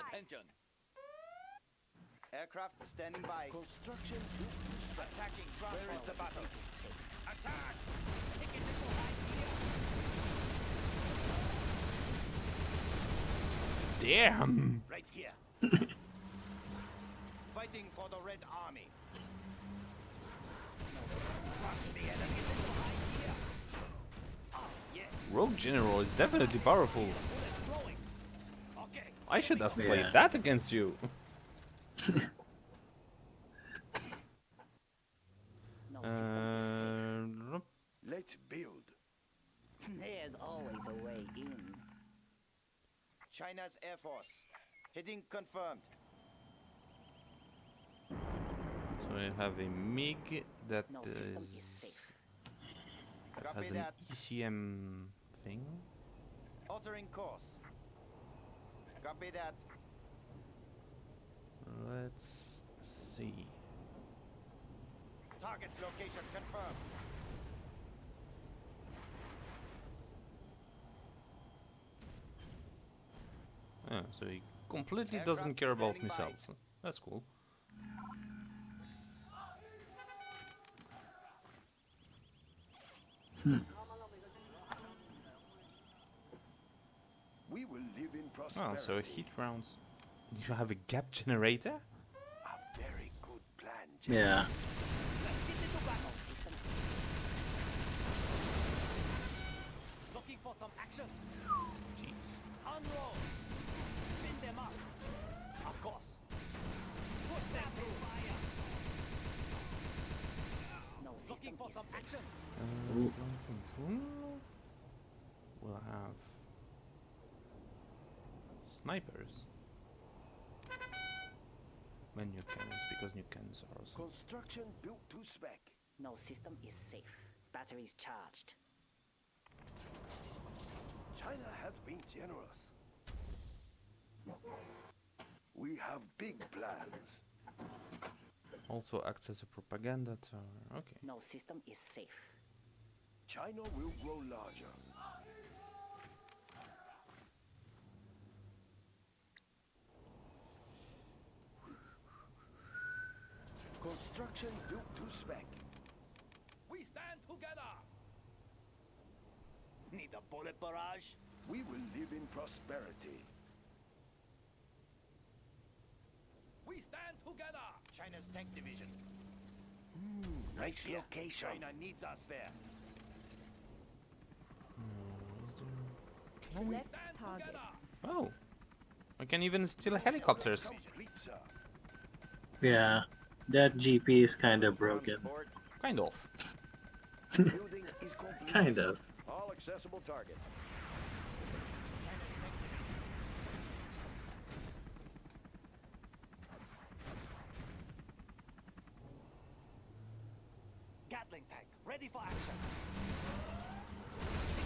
attention.
Aircraft standing by.
Construction built to spec.
Attacking
Where is the battle?
Attack! Taking this behind here.
Damn!
Right here. Fighting for the Red Army. Crush the enemy behind here. Yes.
Rogue General is definitely powerful.
Bullets flowing. Okay.
I should have played
Yeah.
that against you.
Let's build.
There's always a way in.
China's Air Force. Heading confirmed.
So I have a MiG that
No system is safe.
that
Copy
has an
that.
ECM thing.
Altering course. Copy that.
Let's see.
Target's location confirmed.
Oh, so he completely
Aircraft
doesn't care about
standing by.
missiles. That's cool.
We will live in prosperity.
Oh, so heat rounds. You have a gap generator?
A very good plan,
Yeah.
Let's get into battle. Looking for some action.
Jeez.
Unroll. Spin them up. Of course. Push them through. Fire.
No
Looking
system
for
is
some
safe.
action.
We'll have snipers. When new cannons, because new cannons are awesome.
Construction built to spec.
No system is safe. Batteries charged.
China has been generous. We have big plans.
Also acts as a propaganda tower. Okay.
No system is safe.
China will grow larger. Construction built to spec.
We stand together. Need a bullet barrage?
We will live in prosperity.
We stand together.
China's tank division.
Nice
Here.
location.
China needs us there.
Select
Stand
target.
together.
Oh, I can even steal helicopters.
Complete, sir.
Yeah. That GP is kind of broken.
Board.
Kind of.
Building is complete.
Kind of.
All accessible target.
Gatling tank, ready for action.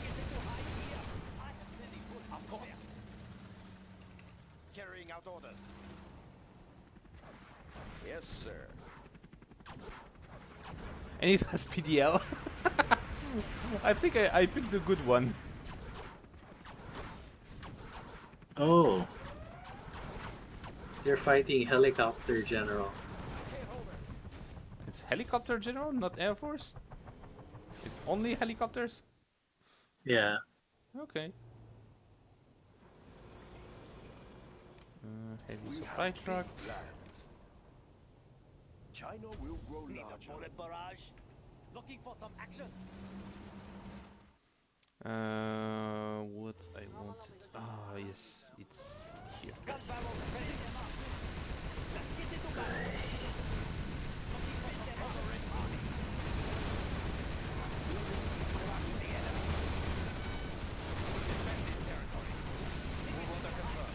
Get into high gear. I have plenty good. Of course.
Carrying out orders.
Yes, sir.
And it has PDL. I think I picked a good one.
Oh. You're fighting helicopter general.
It's helicopter general, not air force. It's only helicopters.
Yeah.
Okay. Heavy
We
supply
have big
truck.
plans. China will grow
Need a
larger.
bullet barrage. Looking for some action.
What I wanted. Ah, yes, it's here.
Gun barrel ready. Let's get into battle. Looking for some action. Crush the enemy. Defend this territory. Move on to confirm.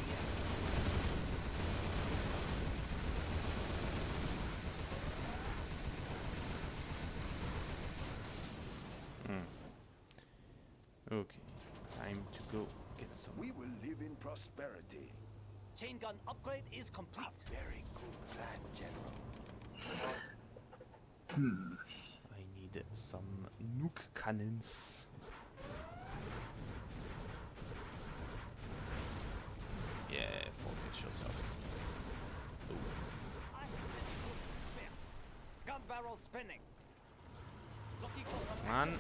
Okay, time to go get some.
We will live in prosperity.
Chain gun upgrade is complete.
Very good plan, General.
I need some nuke cannons. Yeah, for Watch yourselves.
Gun barrel spinning. Looking for some
Come on.
action.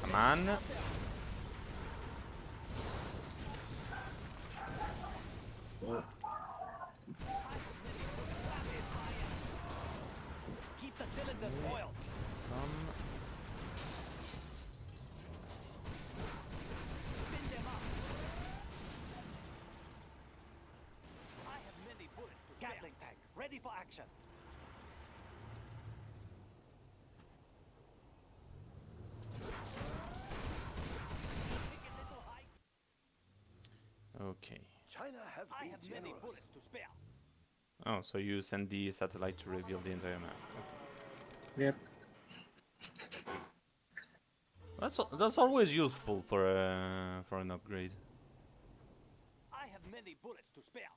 Come on.
Keep the cylinders oiled.
Some.
Spin them up. I have many bullets to spare. Gatling tank, ready for action. Take a little high.
Okay.
China has
I
been
have many
generous.
bullets to spare.
Oh, so you send the satellite to reveal the entire map.
Yep.
That's always useful for an upgrade.
I have many bullets to spare.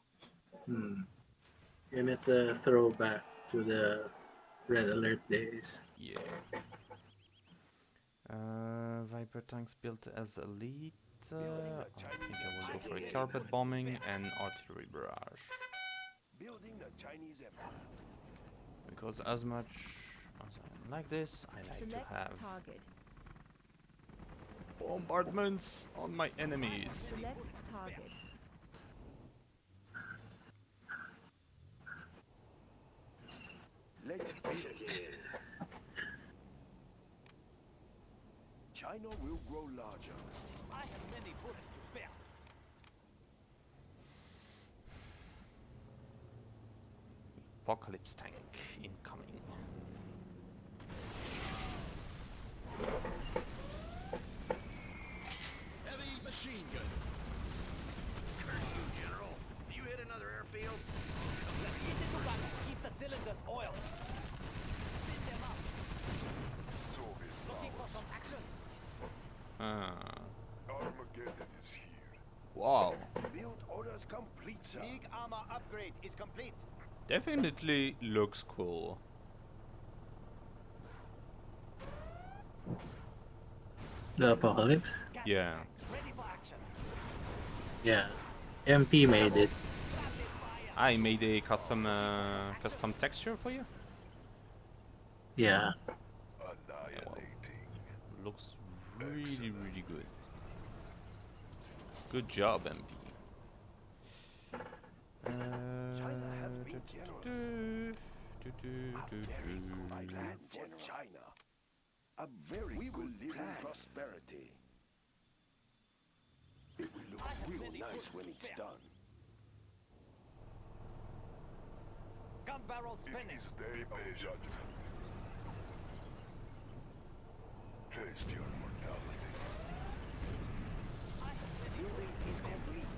And it's a throwback to the Red Alert days.
Yeah. Viper tanks built as elite. I think I will go for a carpet bombing and artillery barrage.
Building the Chinese Empire.
Because as much as I like this, I like
Select
to have
target.
bombardments on my enemies.
Select target.
Let's begin. China will grow larger.
I have many bullets to spare.
Apocalypse tank incoming.
Heavy machine gun.
General, do you hit another airfield? Let's ease into battle. Keep the cylinders oiled. Spin them up. Looking for some action.
Armageddon is here.
Wow.
Build orders complete, sir.
Big armor upgrade is complete.
Definitely looks cool.
The Apocalypse?
Yeah.
Ready for action.
Yeah. MP made it.
I made a custom texture for you.
Yeah.
Annihilating.
Looks really good. Good job, MP.
China has been generous. Plan for China. A very good plan. In prosperity. It will look real nice when it's done.
Gun barrel spinning.
Stay patient. Taste your mortality. Building is complete.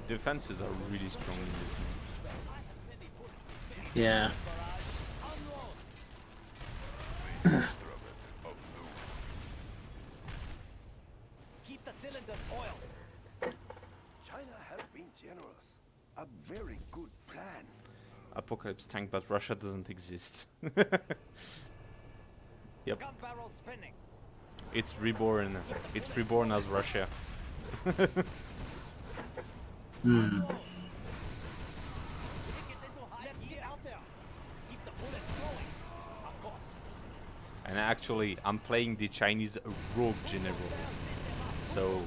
Defenses are really strong in this map.
Yeah.
Keep the cylinders oiled.
China has been generous. A very good plan.
Apocalypse tank, but Russia doesn't exist. Yep,
Gun barrel spinning.
it's reborn. It's reborn as Russia.
Hmm.
Let's get out there. Keep the bullets flowing. Of course.
And actually, I'm playing the Chinese rogue general. So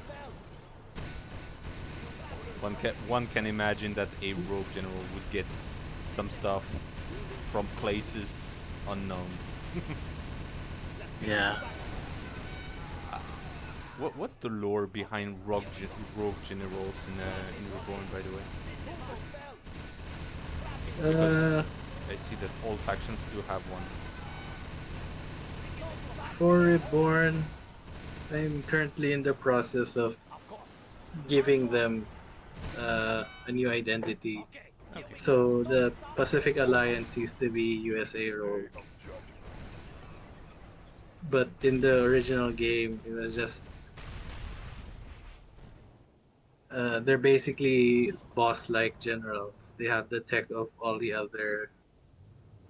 one can imagine that a rogue general would get some stuff from places unknown.
Yeah.
What's the lore behind rogue generals in Reborn, by the way? Because I see that all factions do have one.
For Reborn, I'm currently in the process of giving them a new identity.
Okay.
So the Pacific Alliance used to be USA role, but in the original game, it was just they're basically boss-like generals. They have the tech of all the other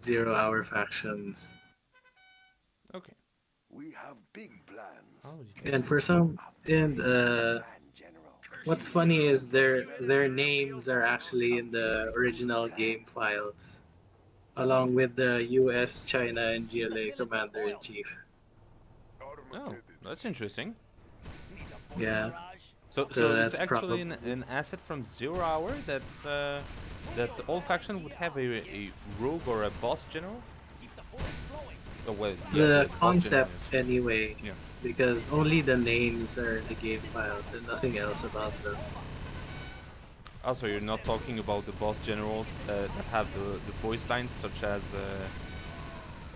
Zero Hour factions.
We have big plans.
Oh, you can.
And for some, and
Plan, General.
what's funny is their names are actually in the original game files, along with the U.S., China, and GLA Commander in Chief.
Oh, that's interesting.
Yeah,
So
so
it's
that's
actually
probably
an asset from Zero Hour that's that all faction would have a rogue or a boss general. Oh well, yeah,
the
boss general.
concept anyway,
Yeah.
because only the names are in the game files and nothing else about them.
Also, you're not talking about the boss generals that have the voice lines, such as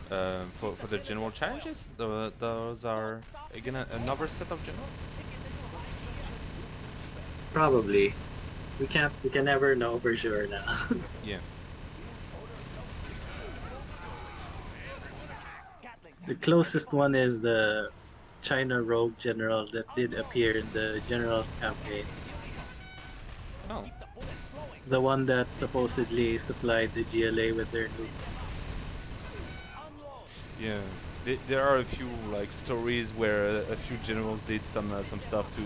for the general challenges. Those are again another set of generals.
Probably. We can never know for sure now.
Yeah.
The closest one is the China Rogue General that did appear in the General's campaign.
Oh.
The one that supposedly supplied the GLA with their nuke.
Yeah. There are a few like stories where a few generals did some stuff to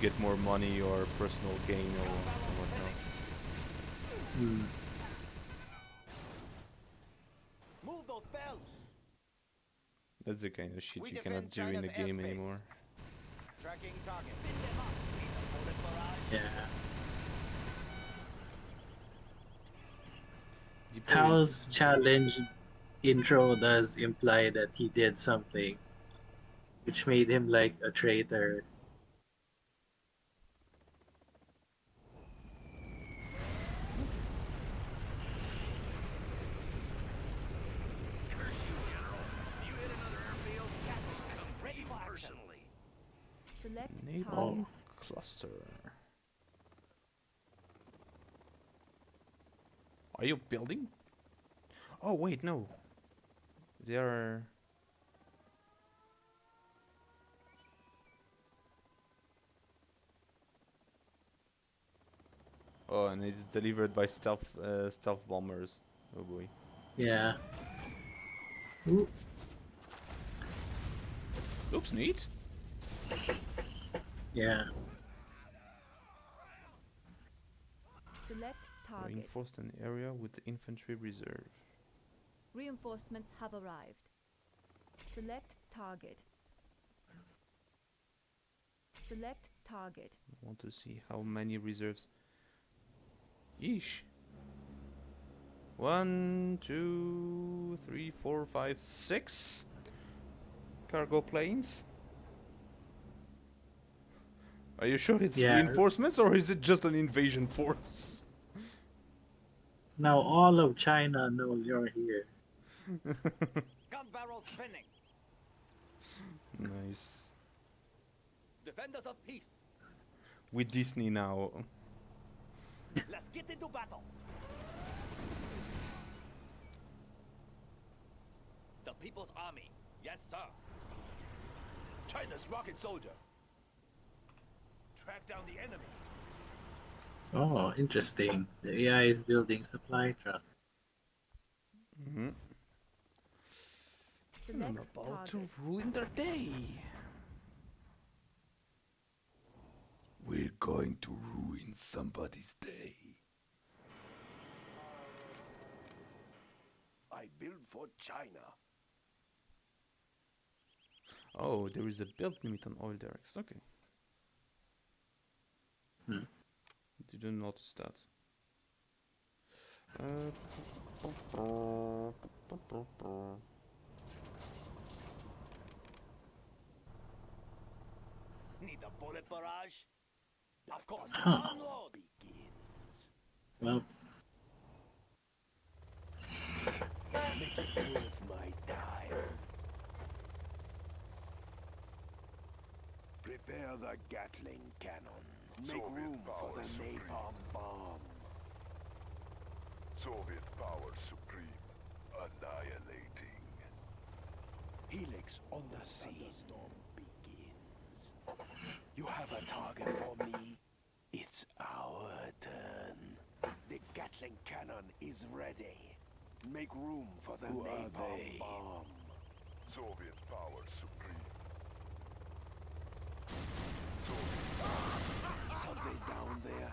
get more money or personal gain or whatnot.
Hmm.
Move those bells.
That's the kind of shit
We
you
defend
cannot do in the
China's
game
airspace.
anymore.
Tracking target. Bullet barrage.
Yeah.
Deploy.
Tao's challenge intro does imply that he did something, which made him like a traitor.
Ready for action.
Select
Napalm
target.
cluster. Are you building? Oh wait, no. They are. Oh, and it's delivered by stealth bombers. Oh boy.
Yeah. Ooh.
Looks neat.
Yeah.
Select target.
Reinforced an area with infantry reserve.
Reinforcements have arrived. Select target. Select target.
I want to see how many reserves. Yeesh. 1, 2, 3, 4, 5, 6 cargo planes. Are you sure it's
Yeah.
reinforcements or is it just an invasion force?
Now all of China knows you're here.
Gun barrel spinning.
Nice.
Defenders of peace.
With Disney now.
Let's get into battle. The People's Army. Yes, sir.
China's rocket soldier. Track down the enemy.
Oh, interesting. The AI is building supply trucks.
Mm-hmm. I'm
Select
about to
target.
ruin their day. We're going to ruin somebody's day.
I build for China.
Oh, there is a build limit on oil derricks. Okay.
Hmm.
Didn't notice that.
Need a bullet barrage? Of course.
Huh.
Unload.
Well,
Make it worth my time. Prepare the Gatling cannon. Make room for the napalm bomb.
Soviet power supreme, annihilating.
Helix on the scene. Storm begins. You have a target for me? It's our turn. The Gatling cannon is ready. Make room for the napalm bomb.
Soviet power supreme. Something down there.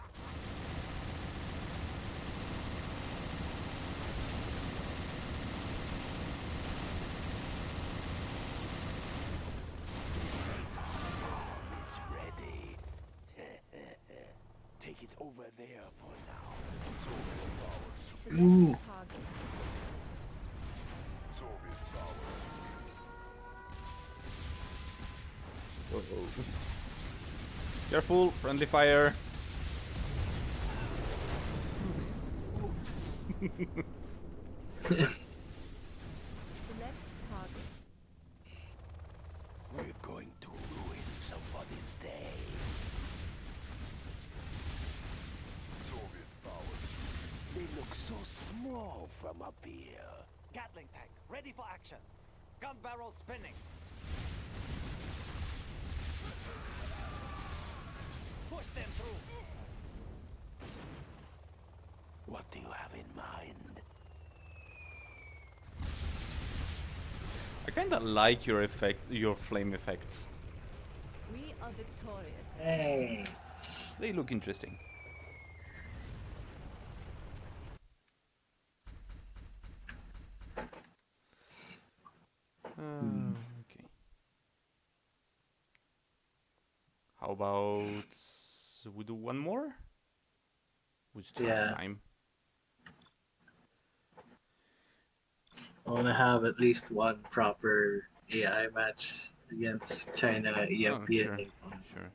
It's ready. Take it over there for now. Soviet power supreme.
Ooh.
Select target.
Soviet power supreme.
Uh-oh. Careful, friendly fire.
Select target.
We're going to ruin somebody's day. Soviet power supreme. They look so small from up here.
Gatling tank, ready for action. Gun barrel spinning. Push them through.
What do you have in mind?
I kinda like your flame effects.
We are victorious.
Hey.
They look interesting. Okay. How about we do one more? We still have
Yeah.
time.
I want to have at least one proper AI match against China, EMP,
sure.
and Napalm.
Sure.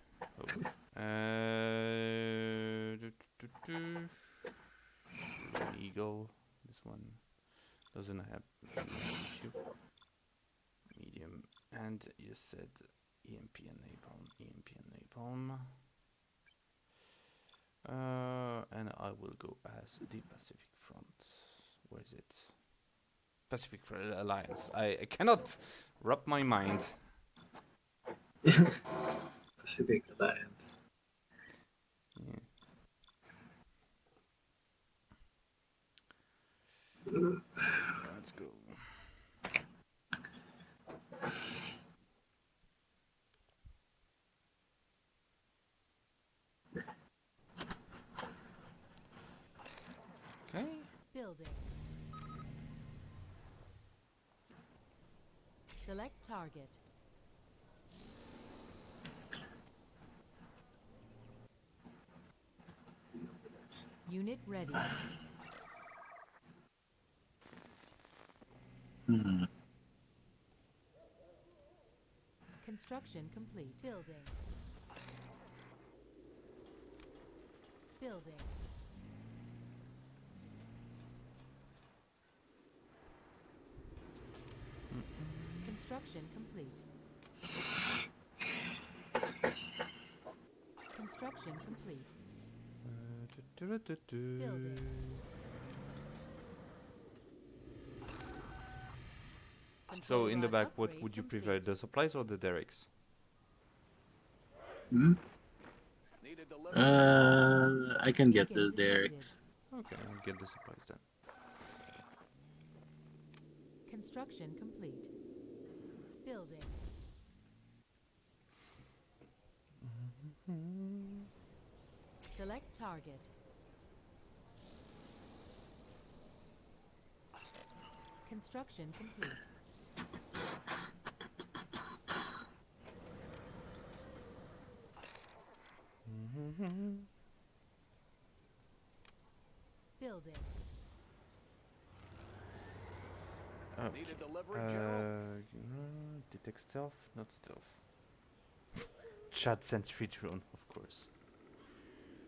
Lone Eagle. This one doesn't have any issue. Medium. And you said EMP and Napalm. EMP and Napalm. And I will go as the Pacific Front. Where is it? Pacific Alliance. I cannot wrap my mind.
Pacific Alliance.
Yeah. Let's go. Okay.
Building. Select target. Unit ready.
Hmm.
Construction complete. Building. Building. Construction complete. Construction complete. Building.
So in the
Control
back,
rod
what
upgrade
would you
complete.
prefer, the supplies or the derricks?
Hmm?
Need a delivery.
I can get
Beacon
the
detected.
derricks.
Okay, I'll get the supplies then.
Construction complete. Building. Select target. Construction complete. Building.
Okay.
Need a delivery, General.
Detect stealth, not stealth. Chad sentry drone, of course.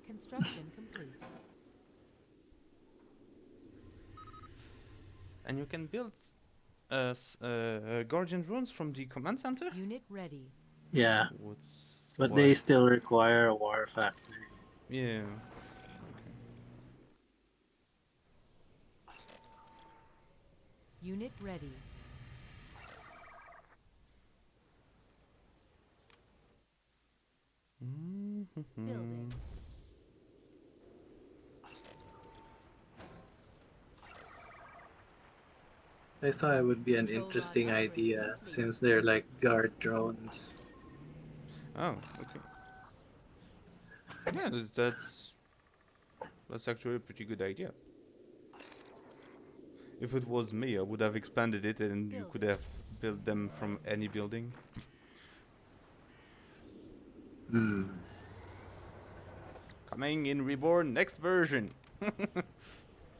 Construction complete.
And you can build guardian runes from the command center?
Unit ready.
Yeah,
What's
but
why?
they still require a war factory.
Yeah.
Unit ready. Building.
I thought it would be an
Control rod
interesting
upgrade
idea
complete.
since they're like guard drones.
Oh, okay. Yeah, that's actually a pretty good idea. If it was me, I would have expanded it and you could have built them from any building.
Hmm.
Coming in Reborn next version.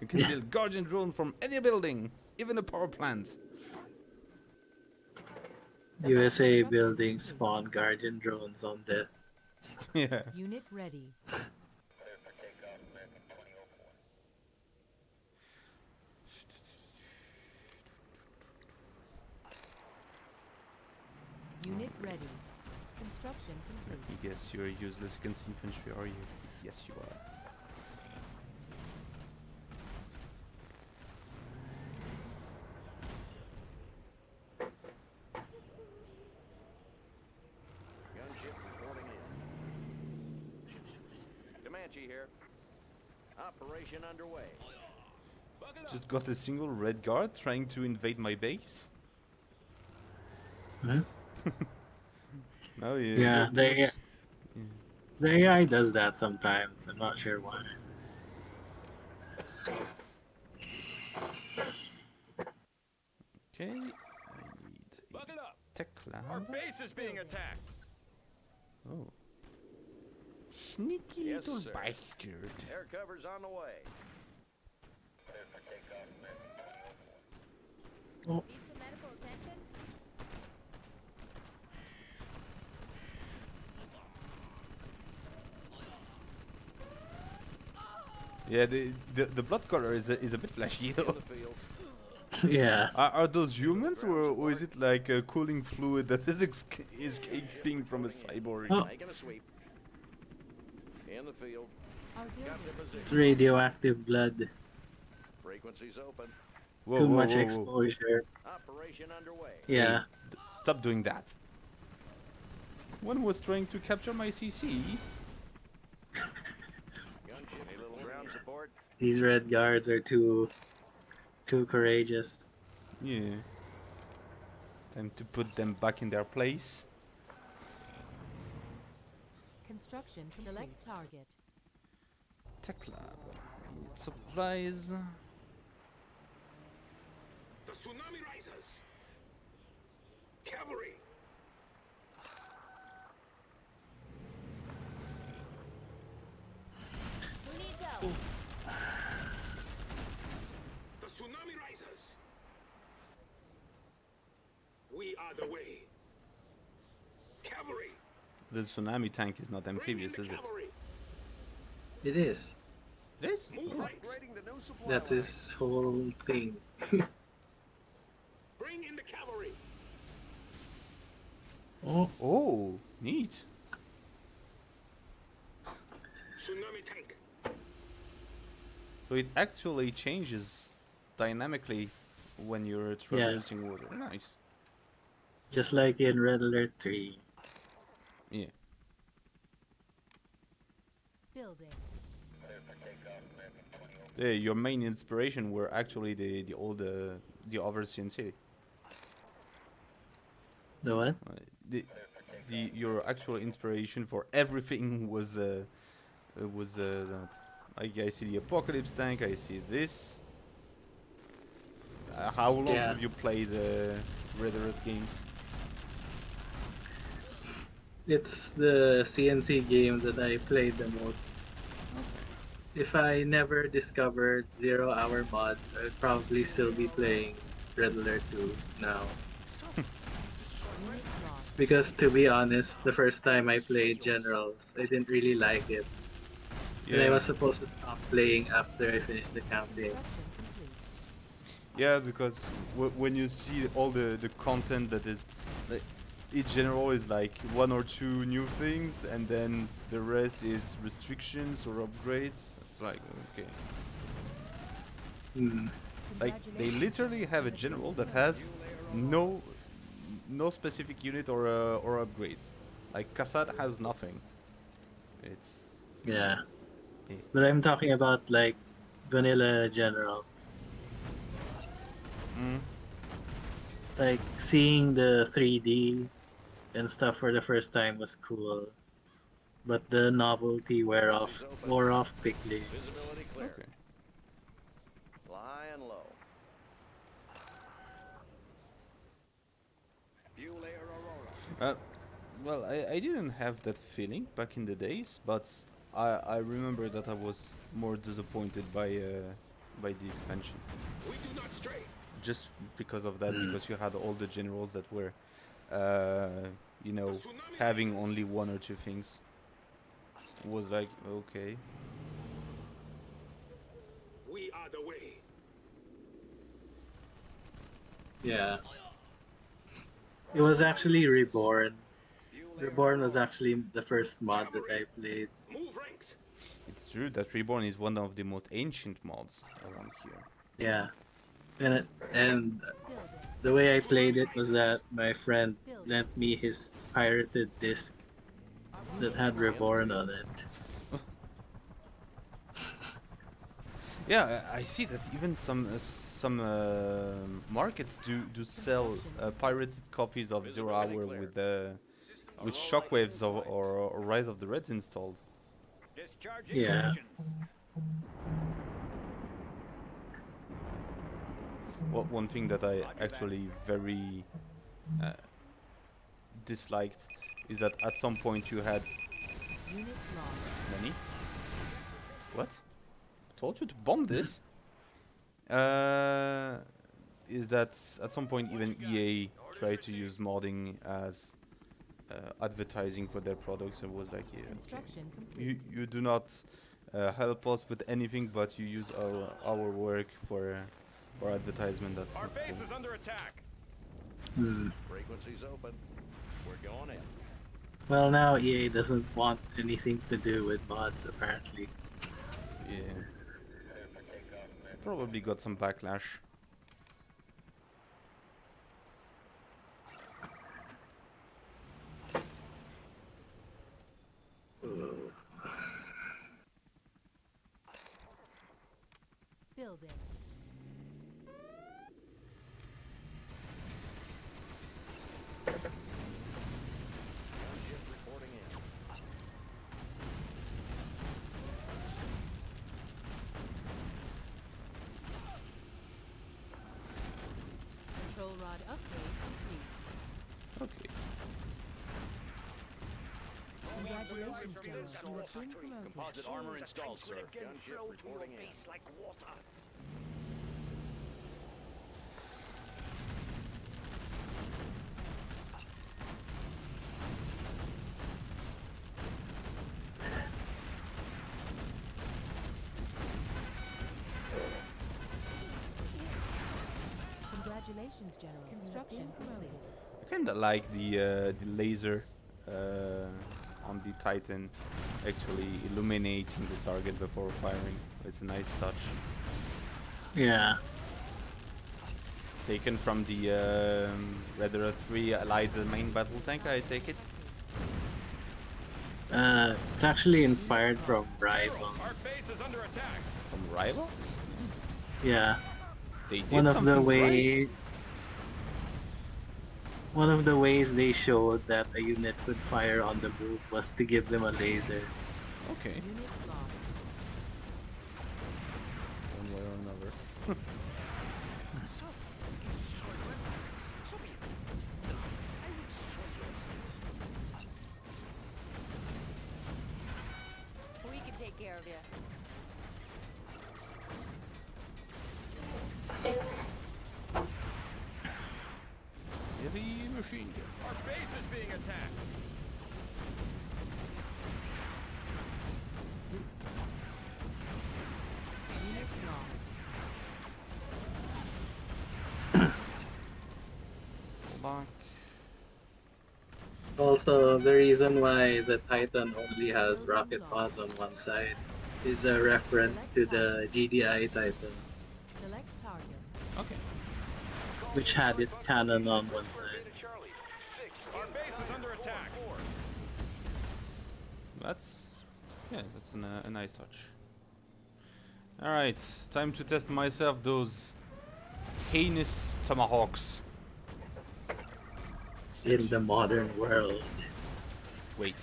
You can build guardian drone from any building, even a power plant.
USA buildings spawn guardian drones on death.
Yeah.
Unit ready. Unit ready. Construction
Let
complete.
me guess, you're useless against infantry, are you? Yes, you are.
Gunship reporting in. Comanche here. Operation underway.
Just got a single red guard trying to invade my base.
Huh?
No,
Yeah, the AI does that sometimes. I'm not sure why.
Okay, I need
Buckle up.
tech
Our
lab.
base is being attacked.
Oh. Sneaky
Yes,
little
sir.
bastard.
Air cover's on the way.
Need some medical attention?
Yeah, the blood color is a bit flashy
In
though.
the field.
Yeah.
Are those humans or is it like a cooling fluid that is escaping from a cyborg?
Oh.
Making a sweep. In the field.
Our
Got
building
their
is
position.
Radioactive blood.
Frequencies open.
Whoa,
Too
whoa,
much
whoa, whoa.
exposure.
Operation underway.
Yeah.
Stop doing that. One was trying to capture my CC.
Gunship. A little ground support.
These red guards are too courageous.
Yeah. Time to put them back in their place.
construction complete. Select target.
Tech lab. I need supplies.
The tsunami rises. Cavalry.
Who needs help?
The tsunami rises. We are the way. Cavalry.
The tsunami tank is not
Bring in
amphibious,
the
is it?
cavalry.
It is.
This?
Move
Oh.
right.
Upgrading the new supply
That's
line.
his whole thing.
Bring in the cavalry.
Oh,
Oh, neat.
Tsunami tank.
So it actually changes dynamically when you're traversing water. Nice.
just like in Red Alert 3.
Yeah.
Building.
Your main inspiration were actually the old the Overseas City.
The what?
Your actual inspiration for everything was that. I see the apocalypse tank. I see this. How long
Yeah.
have you played Red Alert games?
It's the CNC game that I played the most. If I never discovered Zero Hour Mod, I'd probably still be playing Red Alert 2 now.
Unit lost.
Because to be honest, the first time I played Generals, I didn't really like it. And I was supposed to stop playing after I finished the campaign.
Construction complete.
Yeah, because when you see all the content that is, like, each general is like one or two new things, and then the rest is restrictions or upgrades. It's like, okay.
Hmm.
Like, they literally have a general that has no specific unit or upgrades. Like, Kassad has nothing. It's...
Yeah.
Yeah.
But I'm talking about like vanilla Generals.
Mm.
Like seeing the 3D and stuff for the first time was cool, but the novelty wore off quickly.
Visibility clear.
Okay.
Flying low. Fuel air Aurora.
Well, I didn't have that feeling back in the days, but I remember that I was more disappointed by the expansion.
We do not stray.
Just because of that, because you had all the generals that were, you know, having only one or two things. It was like, okay.
We are the way.
Yeah. It was actually Reborn. Reborn was actually the first mod that I played.
Move ranks.
It's true that Reborn is one of the most ancient mods around here.
Yeah. And the way I played it was that my friend lent me his pirated disc that had Reborn on it.
Yeah, I see that even some markets do sell pirated copies of Zero Hour with shockwaves or Rise of the Reds installed.
Discharging
Yeah.
rations.
Well, one thing that I actually very disliked is that at some point you had
Unit lost.
Lenny. What? I told you to bomb this. Is that at some point even EA tried to use modding as advertising for their products? It was like, yeah, okay.
Construction complete.
You do not help us with anything, but you use our work for advertisement. That's
Our
not
base
cool.
is under attack.
Frequency's open. We're going in.
Well, now EA doesn't want anything to do with mods, apparently.
Yeah. Probably got some backlash.
Building.
Gunship reporting in.
Control rod upgrade complete.
Okay.
Congratulations, General. You have been promoted.
Composite armor installed, sir. Gunship
Flow to your
reporting in.
base like water.
Congratulations, General. Construction complete.
I kinda like the laser on the Titan actually illuminating the target before firing. It's a nice touch.
Yeah.
Taken from the Red Alert 3 Allied main battle tank, I take it.
It's actually inspired from Rivals.
Our base is under attack.
From Rivals?
Yeah.
They did
One of
some
the
things
way
right.
one of the ways they showed that a unit could fire on the move was to give them a laser.
Okay.
Unit lost.
One way or another.
So, we can destroy websites. So be it. I will destroy yours.
We can take care of you.
Heavy machine gun.
Our base is being attacked.
Unit lost.
Fall back.
Also, the reason why the Titan only has rocket pods on one side is a reference to the GDI Titan,
Select target.
Okay.
which had its cannon on one side.
Our base is under attack.
That's a nice touch. All right, time to test myself those heinous tomahawks.
in the modern world.
Wait.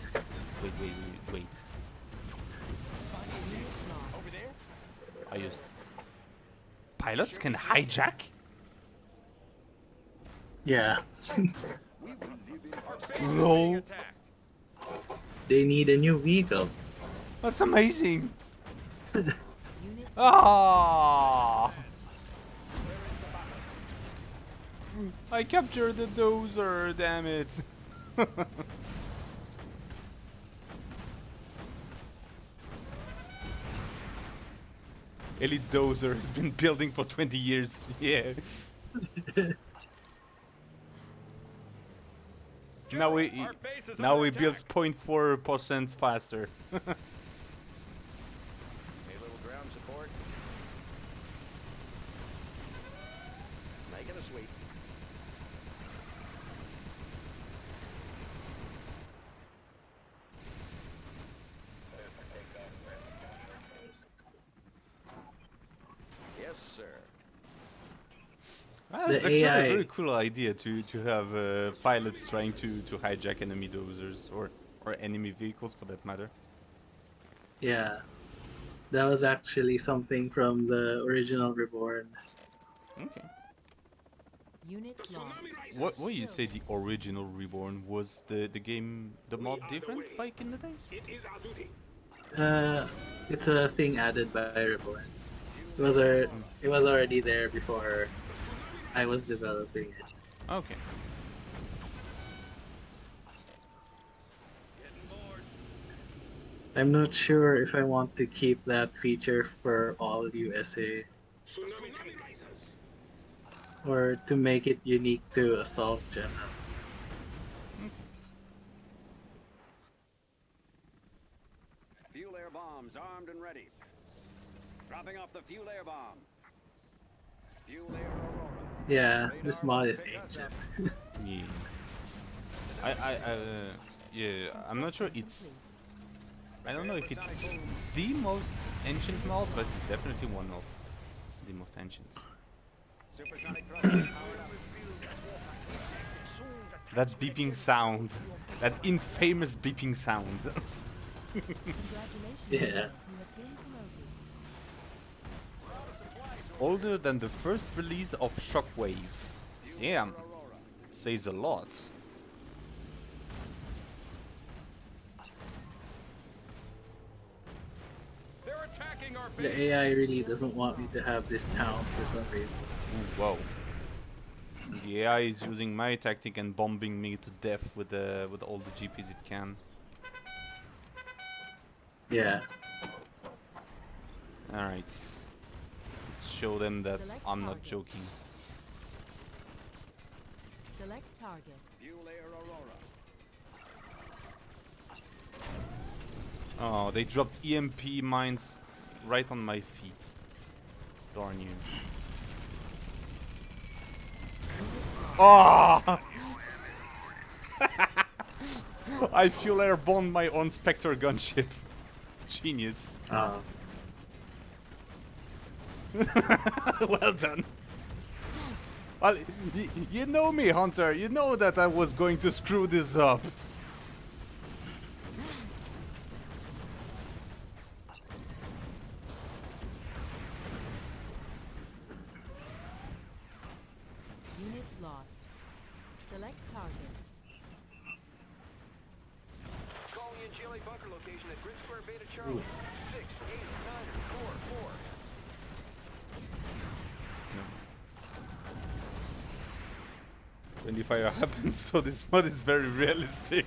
Wait.
Over there?
Are you... Pilots can hijack?
Yeah,
We will live in
Our base is being
Lol.
attacked.
they need a new vehicle.
That's amazing!
Unit
Ah! I captured the dozer, damn it! Elite dozer has been building for 20 years. Yeah. Now
Our base is
now
under
he builds
attack.
0.4% faster.
Hey, little ground support. Making a sweep. Yes, sir.
That's
The
actually
AI
a very cool idea to have pilots trying to hijack enemy dozers or enemy vehicles for that matter.
Yeah, that was actually something from the original Reborn.
Okay.
Unit lost.
What you say the original Reborn was the game the mod different back in the days?
It's a thing added by Reborn. It was already there before I was developing it.
Okay.
I'm not sure if I want to keep that feature for all USA or to make it unique to Assault General.
Fuel air bombs armed and ready. Dropping off the fuel air bomb. Fuel air Aurora.
Yeah, this mod is ancient.
Yeah. Yeah, I'm not sure it's... I don't know if it's the most ancient mod, but it's definitely one of the most ancients.
Supersonic thrusters powered up.
That beeping sound. That infamous beeping sound.
Congratulations.
Yeah.
You have been promoted.
Older than the first release of Shockwave. Damn. Says a lot.
They're attacking our base.
The AI really doesn't want me to have this town for some reason.
Ooh, whoa. The AI is using my tactic and bombing me to death with all the GPs it can.
Yeah.
Alright. Let's show them that
Select
I'm not
target.
joking.
Select target.
Fuel air Aurora.
Oh, they dropped EMP mines right on my feet. Darn you. Oh! I fuel airborne my own Spectre gunship. Genius. Well done. Well, you know me, Hunter. You know that I was going to screw this up.
Unit lost. Select target.
Calling in GLA bunker location at Grid Square Beta Charlie. 6, 8, 9, 4, 4.
Friendly fire happens, so this mod is very realistic.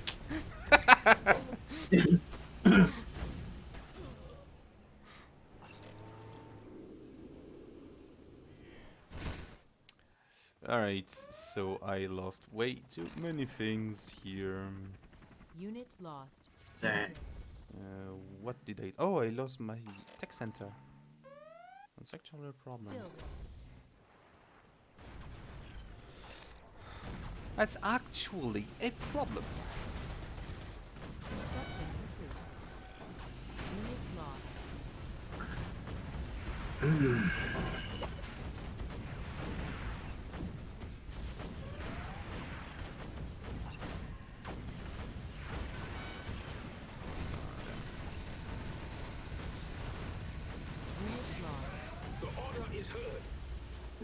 Alright, so I lost way too many things here.
Unit lost.
Dang.
What did I... Oh, I lost my tech center. That's actually a problem.
Building.
That's actually a problem.
Construction complete. Unit lost.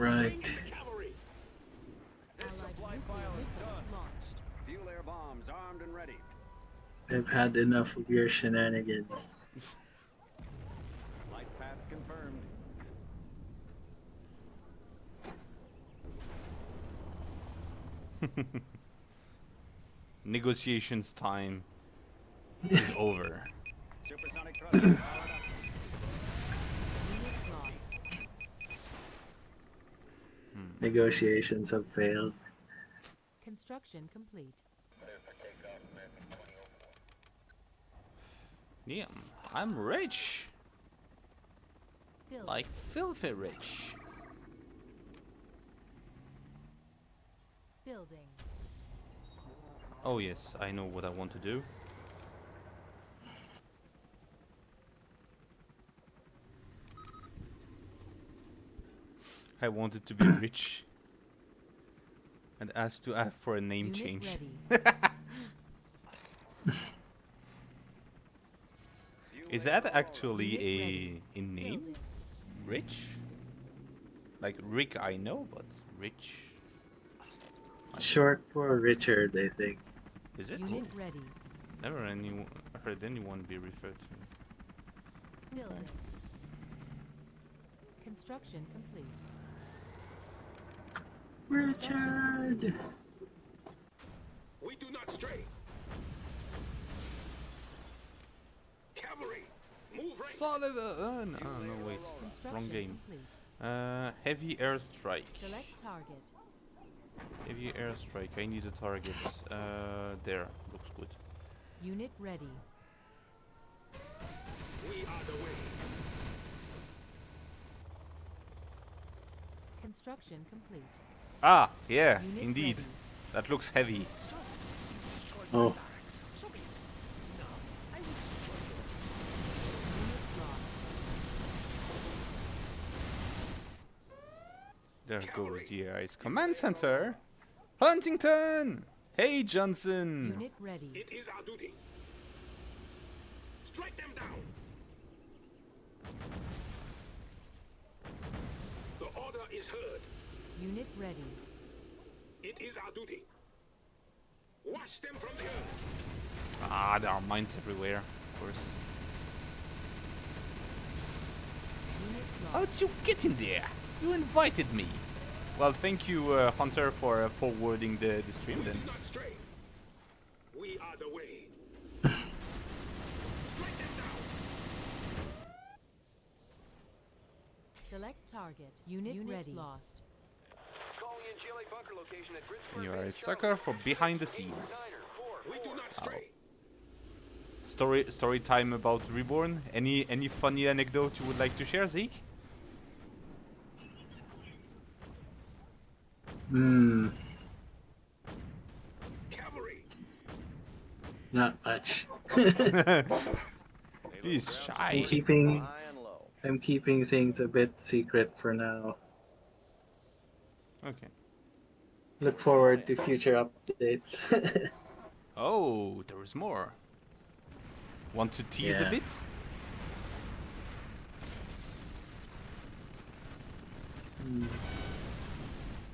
Right.
Cavalry.
Allied nuclear missile launched.
Fuel air bombs armed and ready.
I've had enough of your shenanigans.
Flight path confirmed.
Negotiations time is over.
Supersonic thrusters powered up.
Unit lost.
Negotiations have failed.
Construction complete.
Yeah, I'm rich.
Building.
Like filthy rich.
Building.
Oh yes, I know what I want to do. I wanted to be rich and asked to ask for a name
Unit
change.
ready.
Is that actually
Unit
a name?
Building.
Rich? Like Rick I know, but rich.
Short for Richard, I think.
Is it?
Unit ready.
Never heard anyone be referred to.
Building. Construction complete.
Richard!
We do not stray. Cavalry. Move right.
Solid. No, wait.
Construction
Wrong game.
complete.
Heavy airstrike.
Select target.
Heavy airstrike. I need a target. There. Looks good.
Unit ready.
We are the way.
Construction complete.
Ah, yeah,
Unit
indeed.
ready.
That looks heavy.
Oh,
Unit lost.
There goes the Ice Command Center. Huntington! Hey, Johnson!
Unit ready.
It is our duty. Strike them down. The order is heard.
Unit ready.
It is our duty. Wash them from the earth.
Ah, there are mines everywhere, of course.
Unit
How'd
lost.
you get in there? You invited me. Well, thank you, Hunter, for forwarding the stream
We
then.
do not stray. We are the way. Strike them down.
Select target. Unit ready. Lost.
Calling in GLA bunker location at Grid
And
Square
you are
Beta
a
Charlie.
sucker for behind the
6, 8,
scenes.
9, 4,
We do not
Ow.
stray.
Story time about Reborn. Any funny anecdote you would like to share, Zeke?
Cavalry.
not much.
He's shy.
I'm keeping
High and low.
I'm keeping things a bit secret for now.
Okay.
Look forward to future updates.
Oh, there is more. Want to tease a
Yeah.
bit?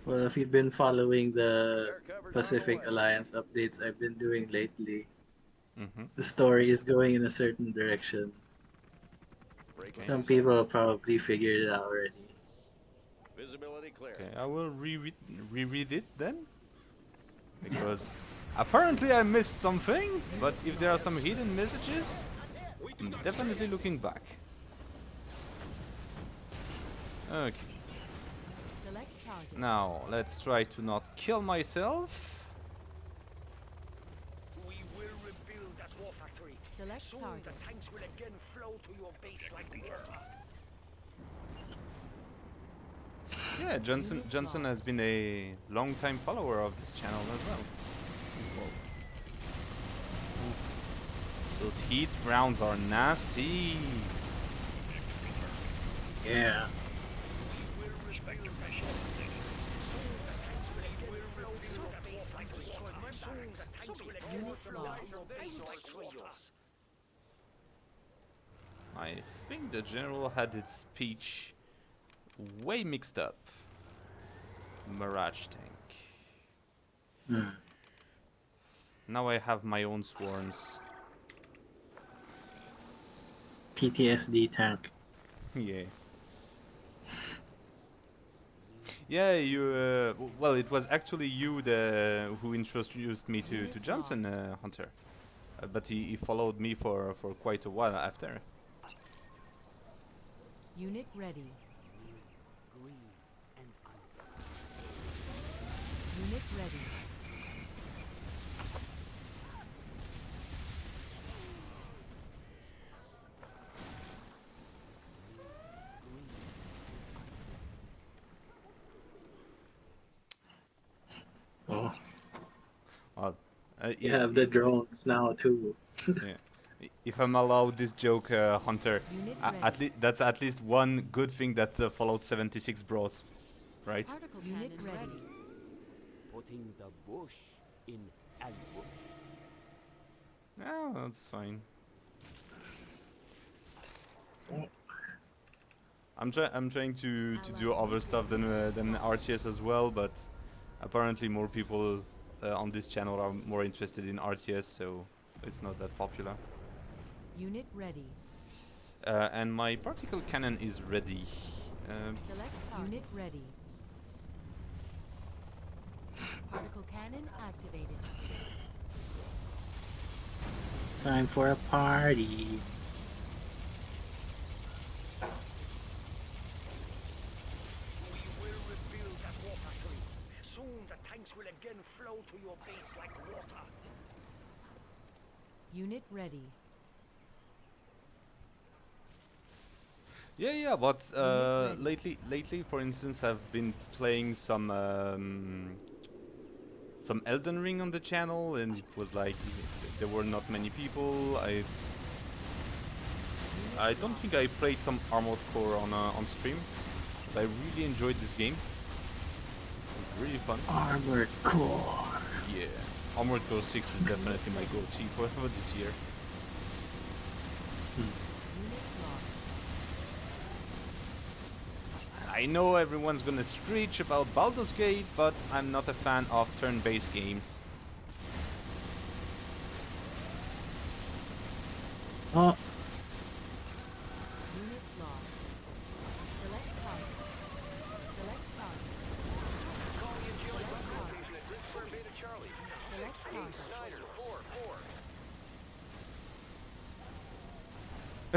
Well, if you've been following the Pacific Alliance updates I've been doing lately, the story is going in a certain direction. Some people have probably figured it out already.
Visibility clear.
Okay, I will reread it then. Because apparently I missed something, but if there are some hidden messages, I'm definitely looking back. Okay,
Select target.
now let's try to not kill myself.
We will rebuild that war factory.
Select
Soon
target.
the tanks will again flow to your base like water.
Yeah, Johnson has been a long-time follower of this channel as well. Whoa. Ooh. Those heat rounds are nasty.
Yeah.
Unit lost.
I think the general had its speech way mixed up. Mirage tank.
Hmm.
Now I have my own swarms.
PTSD tank.
Yeah. Yeah, you. Well, it was actually you who introduced me to Johnson Hunter, but he followed me for quite a while after.
Unit ready.
Green and ice.
Unit ready.
Oh,
Well,
you have the drones now too.
yeah. If I'm allowed this joke, Hunter,
Unit
at least that's at least one good thing that followed 76 Bros, right?
Particle unit ready.
Putting the bush in ambush.
Oh, that's fine. I'm trying to do other stuff than RTS as well, but apparently more people on this channel are more interested in RTS, so it's not that popular.
Unit ready.
And my particle cannon is ready.
Select target. Unit ready. Particle cannon activated.
Time for a party.
We will rebuild that water stream. Soon the tanks will again flow to your base like water.
Unit ready.
Yeah, but lately, for instance, I've been playing some Elden Ring on the channel, and it was like there were not many people. I don't think I played some Armored Core on stream, but I really enjoyed this game. It was really fun.
Armored Core.
Yeah, Armored Core 6 is definitely my go-to for this year. I know everyone's gonna screech about Baldur's Gate, but I'm not a fan of turn-based games.
Oh.
Unit lost. Select target. Select target.
Calling in Jelly Bunker location at Grid Square Beta Charlie.
Select
6, 8,
target.
Snyder,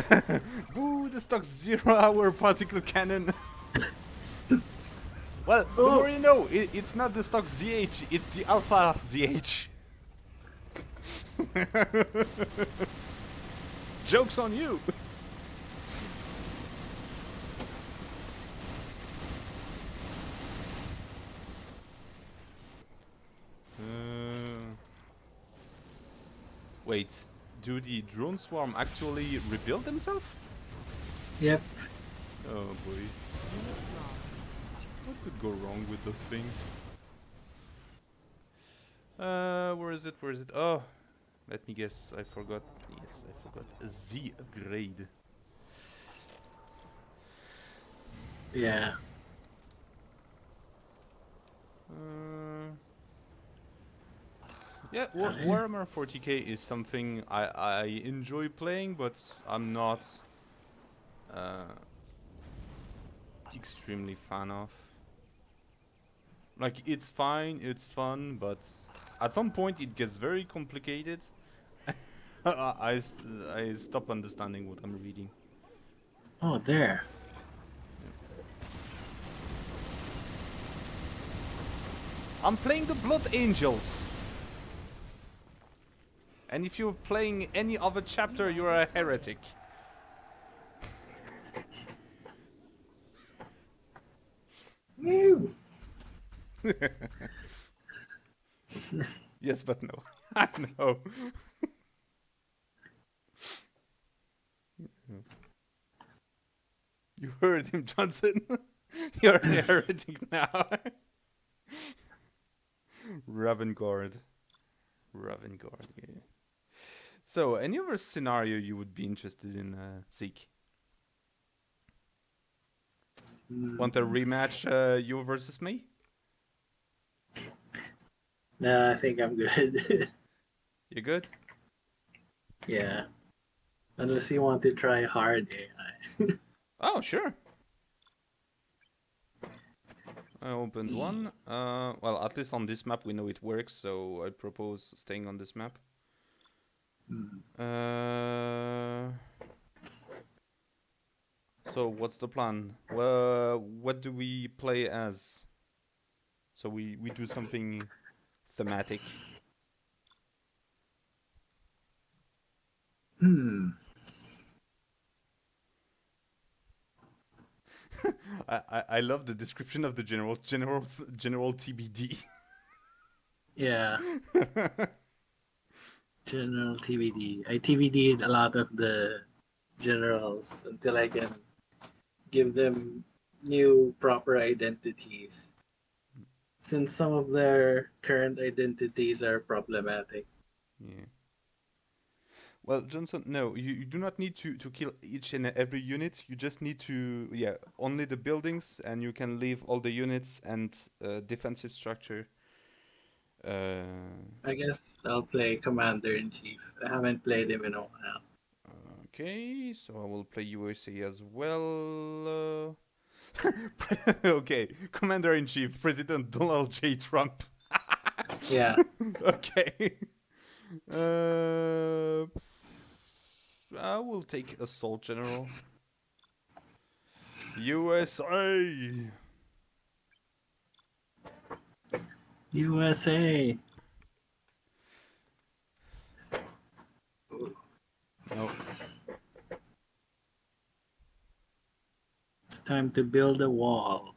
4, 4.
Boo, the stock 0 hour particle cannon. Well, the more you know, it's not the stock ZH, it's the alpha ZH. Joke's on you! Wait, do the drone swarm actually rebuild themselves?
Yep.
Oh boy. What could go wrong with those things? Where is it? Where is it? Oh, let me guess. I forgot. Yes, I forgot. Z grade.
Yeah.
Yeah, Warhammer 40k is something I enjoy playing, but I'm not extremely fan of. Like, it's fine, it's fun, but at some point it gets very complicated. I stop understanding what I'm reading.
Oh, there.
I'm playing the Blood Angels. And if you're playing any other chapter, you're a heretic.
Woo.
Yes, but no. I know. You heard him, Johnson. You're a heretic now. Ravengard. Ravengard, yeah. So, any other scenario you would be interested in, Zeke? Want a rematch, you versus me?
Nah, I think I'm good.
You good?
Yeah. Unless you want to try hard AI.
Oh, sure. I opened one. Well, at least on this map we know it works, so I propose staying on this map. So what's the plan? Well, what do we play as? So we do something thematic. I love the description of the general TBD.
Yeah. General TBD. I TBD'd a lot of the generals until I can give them new proper identities. Since some of their current identities are problematic.
Yeah. Well, Johnson, no, you do not need to kill each and every unit. You just need to, yeah, only the buildings, and you can leave all the units and defensive structure.
I guess I'll play Commander in Chief. I haven't played him in a while.
Okay, so I will play USA as well. Okay, Commander in Chief, President Donald J. Trump.
Yeah.
Okay. I will take Assault General. USA!
USA!
No.
It's time to build a wall.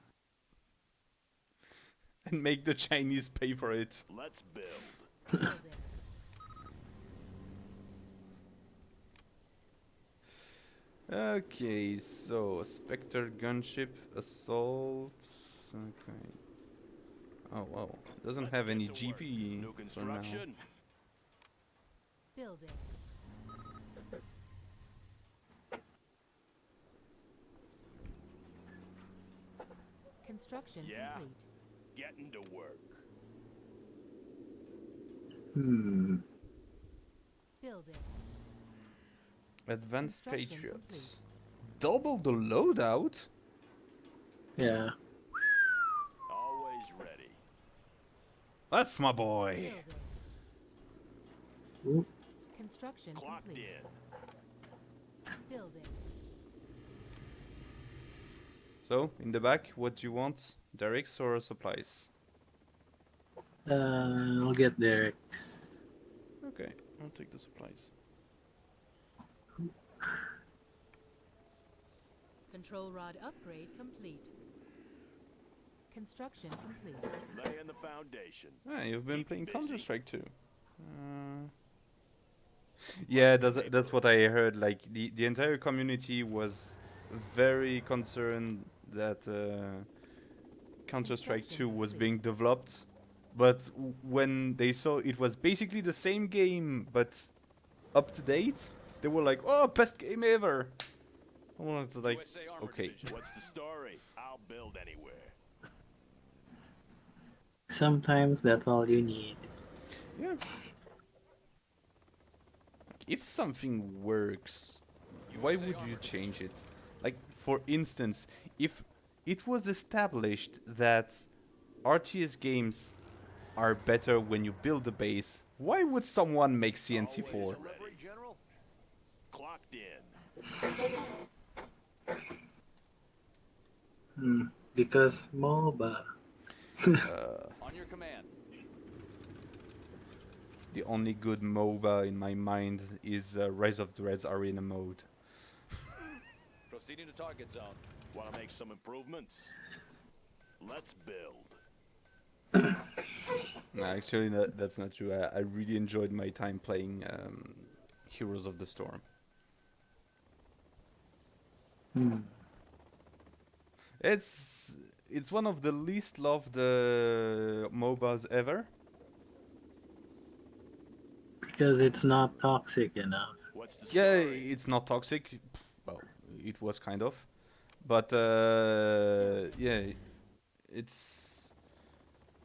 And make the Chinese pay for it.
Let's build.
Okay, so Spectre gunship, assault. Okay. Oh wow, doesn't have any GP
New
for now.
construction.
Building. Construction complete.
Getting to work.
Building.
Advanced
Construction
Patriots.
complete.
Double the loadout?
Yeah.
Always ready.
That's my boy.
Ooh.
Construction
Clocked
complete.
in.
Building.
So, in the back, what do you want? Derricks or supplies?
I'll get Derek's.
Okay, I'll take the supplies.
Control rod upgrade complete. Construction complete.
Laying the foundation.
Ah, you've been playing Counter-Strike too. Yeah, that's what I heard. Like the entire community was very concerned that Counter-Strike 2 was being developed, but when they saw it was basically the same game but up to date, they were like, "Oh, best game ever!" I was like, okay.
What's the story? I'll build anywhere.
Sometimes that's all you need.
Yeah. Like, if something works, why would you change it? Like, for instance, if it was established that RTS games are better when you build a base, why would someone make CNC4?
Clocked in.
Because MOBA.
On your command.
The only good MOBA in my mind is Rise of the Reds Arena mode.
Proceeding to target zone.
Want to make some improvements? Let's build.
No, actually, that's not true. I really enjoyed my time playing Heroes of the Storm. It's one of the least loved MOBAs ever.
Because it's not toxic enough.
Yeah, it's not toxic. Well, it was kind of. But yeah, it's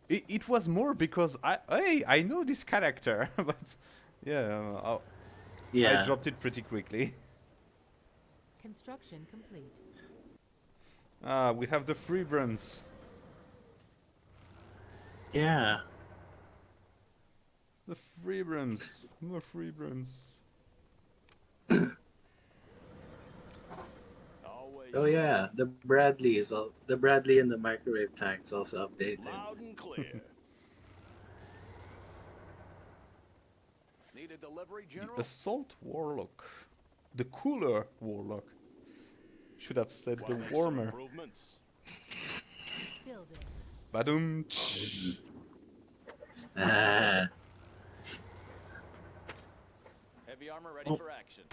It was more because I know this character, but yeah, I
Yeah.
dropped it pretty quickly.
Construction complete.
Ah, we have the Freebrams.
Yeah.
The Freebrams. More Freebrams.
Oh yeah, the Bradley is all the Bradley and the microwave tanks also updated.
Loud and clear.
Need a delivery,
The
General?
Assault Warlock. The cooler Warlock. Should have said the
Wanna make some
warmer.
improvements?
Building.
Badum.
Ah.
Heavy armor ready
Oh.
for action.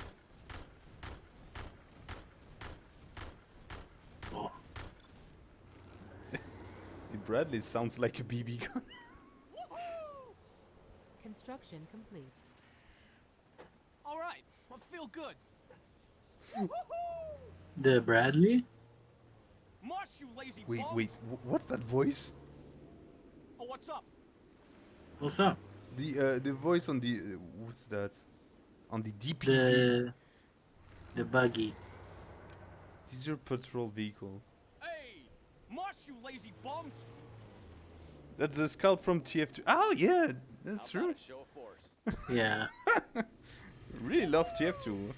Oh.
The Bradley sounds like a BB gun.
Construction complete.
All right, I feel good.
The Bradley?
Marsh, you lazy
Wait,
bums.
wait, what's that voice?
Oh, what's up?
What's up?
The voice on the what's that? On the DPV.
The buggy.
This is your patrol vehicle.
Hey, Marsh, you lazy bums.
That's the scout from TF2. Oh yeah, that's
How about
true.
a show of force?
Yeah.
Really love TF2.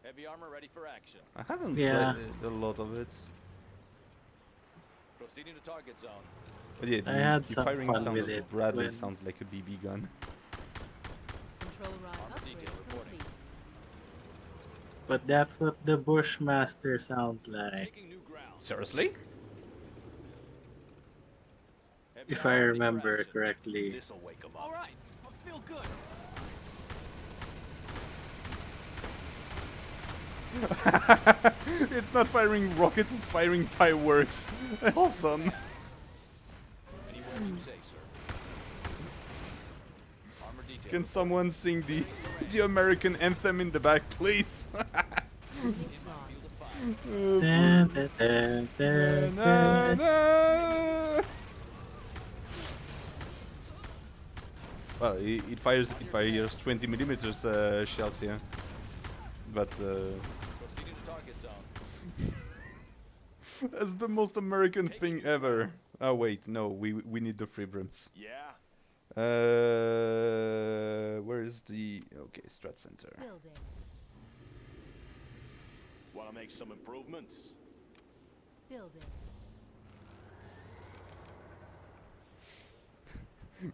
Heavy armor ready for action.
I haven't
Yeah.
played a lot of it.
Proceeding to target zone.
But yeah,
I had
the
some
firing
fun
sound
with
of the
it
Bradley
when-
sounds like a BB gun.
Control rod
Armor
upgrade
detail reporting.
complete.
But that's what the Bushmaster sounds like.
Taking new ground.
Seriously?
Heavy
If
armor
I
ready for
remember
action.
correctly.
This'll wake 'em
All
up.
right, I feel good.
It's not firing rockets, it's firing fireworks. Awesome.
Any word you say, sir. Armor detail.
Can someone sing the American anthem in the back, please?
In my field of fire.
Dun, dun, dun, dun,
Na,
dun.
na. Well, it fires 20 millimeters shells here, but
Proceeding to target zone.
that's the most American thing ever. Oh wait, no, we need the Freebrams.
Yeah.
Where is the strat center?
Building.
Wanna make some improvements?
Building.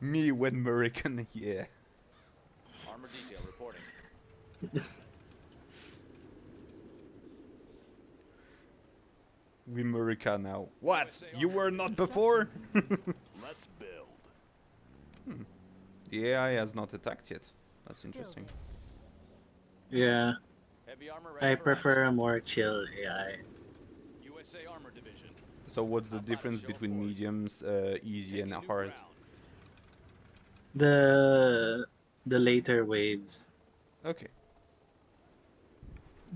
Me when American, yeah.
Armor detail reporting.
We America now. What? You were not before?
Let's build.
The AI has not attacked yet. That's interesting.
Building.
Yeah.
Heavy armor ready
I
for
prefer a more chill AI.
action. USA Armor Division.
So what's the
How about a
difference
show of
between
force?
mediums, easy, and
Taking new
hard?
ground.
The later waves.
Okay.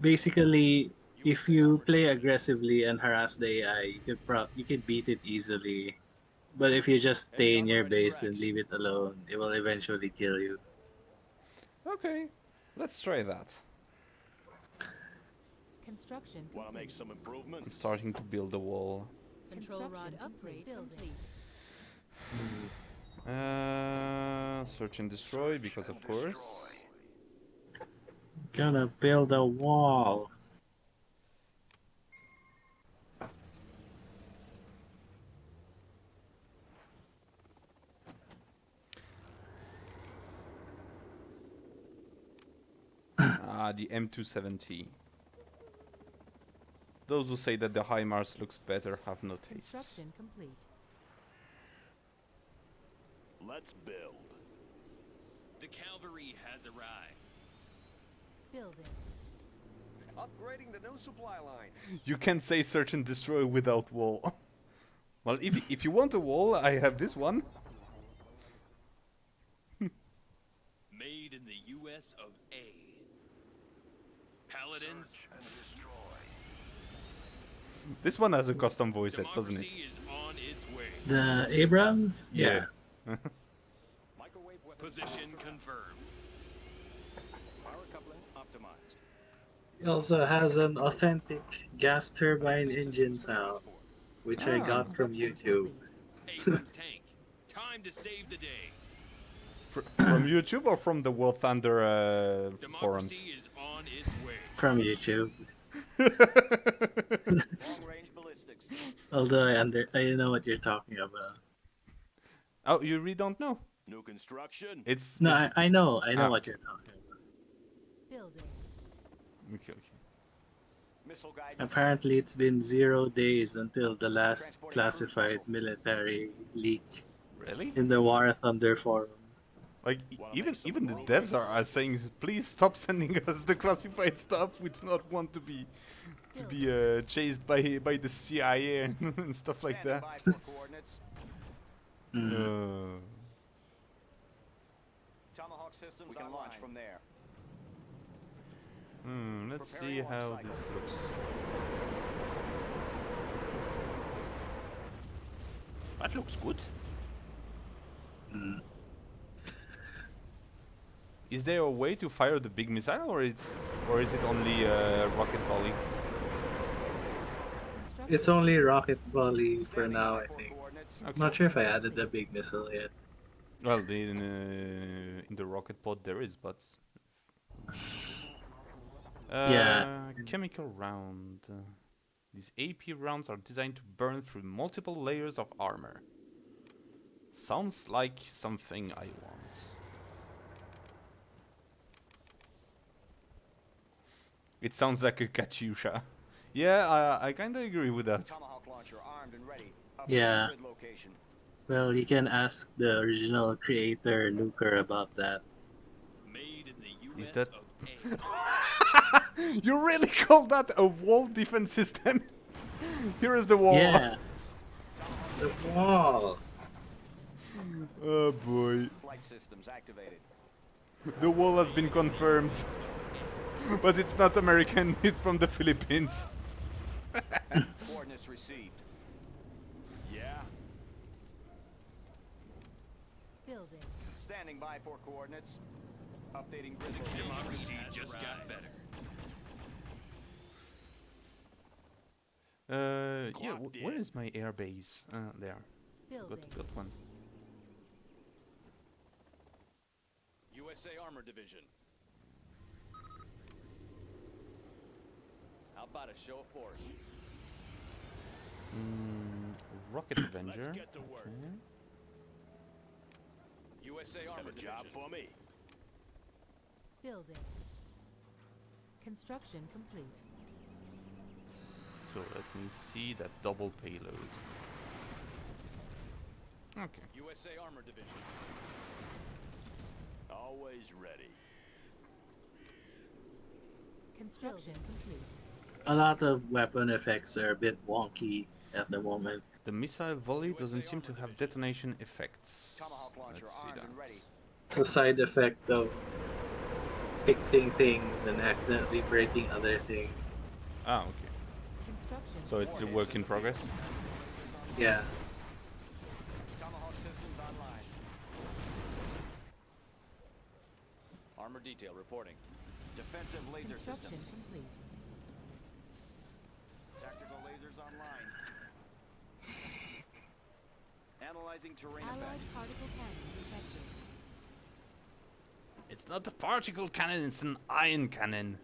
Basically, if
USA
you
Armor
play
Division.
aggressively and harass the AI, you could beat it easily. But if you just stay in your base and leave it alone, it will eventually kill you.
Okay. Let's try that.
Construction
Wanna make
complete.
some
I'm
improvements?
starting to build a wall.
Control rod Construction upgrade complete.
Search and destroy, because of course.
Gonna build a wall.
The M270. Those who say that the HIMARS looks better have no taste.
Construction complete.
Let's build.
The cavalry has arrived.
Building.
Upgrading the new supply line.
You can't say search and destroy without wall. Well, if you want a wall, I have this one.
Made in the U.S. of A. Paladins.
This one has a custom voice set, doesn't it?
Democracy is on its
The Abrams?
Yeah.
Microwave weapon
Position confirmed.
power coupling optimized.
It also has an authentic gas turbine engine sound, which I
Ah.
got from
Construction
YouTube.
complete.
Abrams tank. Time to save the day.
From YouTube or from the War Thunder forums?
Democracy is on its way.
From YouTube.
Long range ballistics.
Although I know what you're talking about.
Oh, you really don't know?
New construction.
It's
No,
it's
I know
Ah.
what you're talking about.
Building.
okay.
Missile guidance.
Apparently, it's been 0 days until the last classified military leak
Really?
in the War Thunder forum.
Like even the devs are saying, please stop sending us the classified stuff. We do not want to be chased by the CIA and stuff like
Standing
that.
by for coordinates. Tomahawk systems we can launch from there.
Let's see how this looks. That looks good. Is there a way to fire the big missile, or is it only rocket volley?
It's only rocket volley for now, I think. I'm
Okay.
not sure if I added the big missile yet.
Well, in the rocket pod there is, but
Yeah.
Chemical round. These AP rounds are designed to burn through multiple layers of armor. Sounds like something I want. It sounds like a Katyusha. Yeah, I kinda agree with that.
Tomahawk launcher armed and ready. Up
Yeah.
to grid location.
Well, you can ask the original creator, Nuker, about that.
Made in the US
Is that...
of A.
You really call that a wall defense system? Here is the wall.
Yeah. The wall.
Oh boy.
Flight systems activated.
The wall has been confirmed. But it's not American, it's from the Philippines.
Coordinates received.
Yeah.
Building.
Standing by for coordinates. Updating grid location.
Democracy just got better.
Yeah, where is my air base? There.
Building.
Got one.
USA Armor Division. How about a show of force?
Rocket Avenger.
Let's get to work.
Okay.
USA Armor
Have a job
Division.
for me.
Building. Construction complete.
So let me see that double payload. Okay.
USA Armor Division.
Always ready.
Construction complete.
A lot of weapon effects are a bit wonky at the moment.
The missile volley doesn't seem to have detonation effects.
Tomahawk launcher
Let's see
armed
that.
and ready.
It's a side effect of fixing things and accidentally breaking other things.
Ah, okay.
Construction.
So it's a work in progress.
Yeah.
Tomahawk systems online. Armor detail reporting. Defensive laser
Construction
systems.
complete.
Tactical lasers online. Analyzing terrain
Allied
effects.
particle cannon detected.
It's not a particle cannon, it's an ion cannon.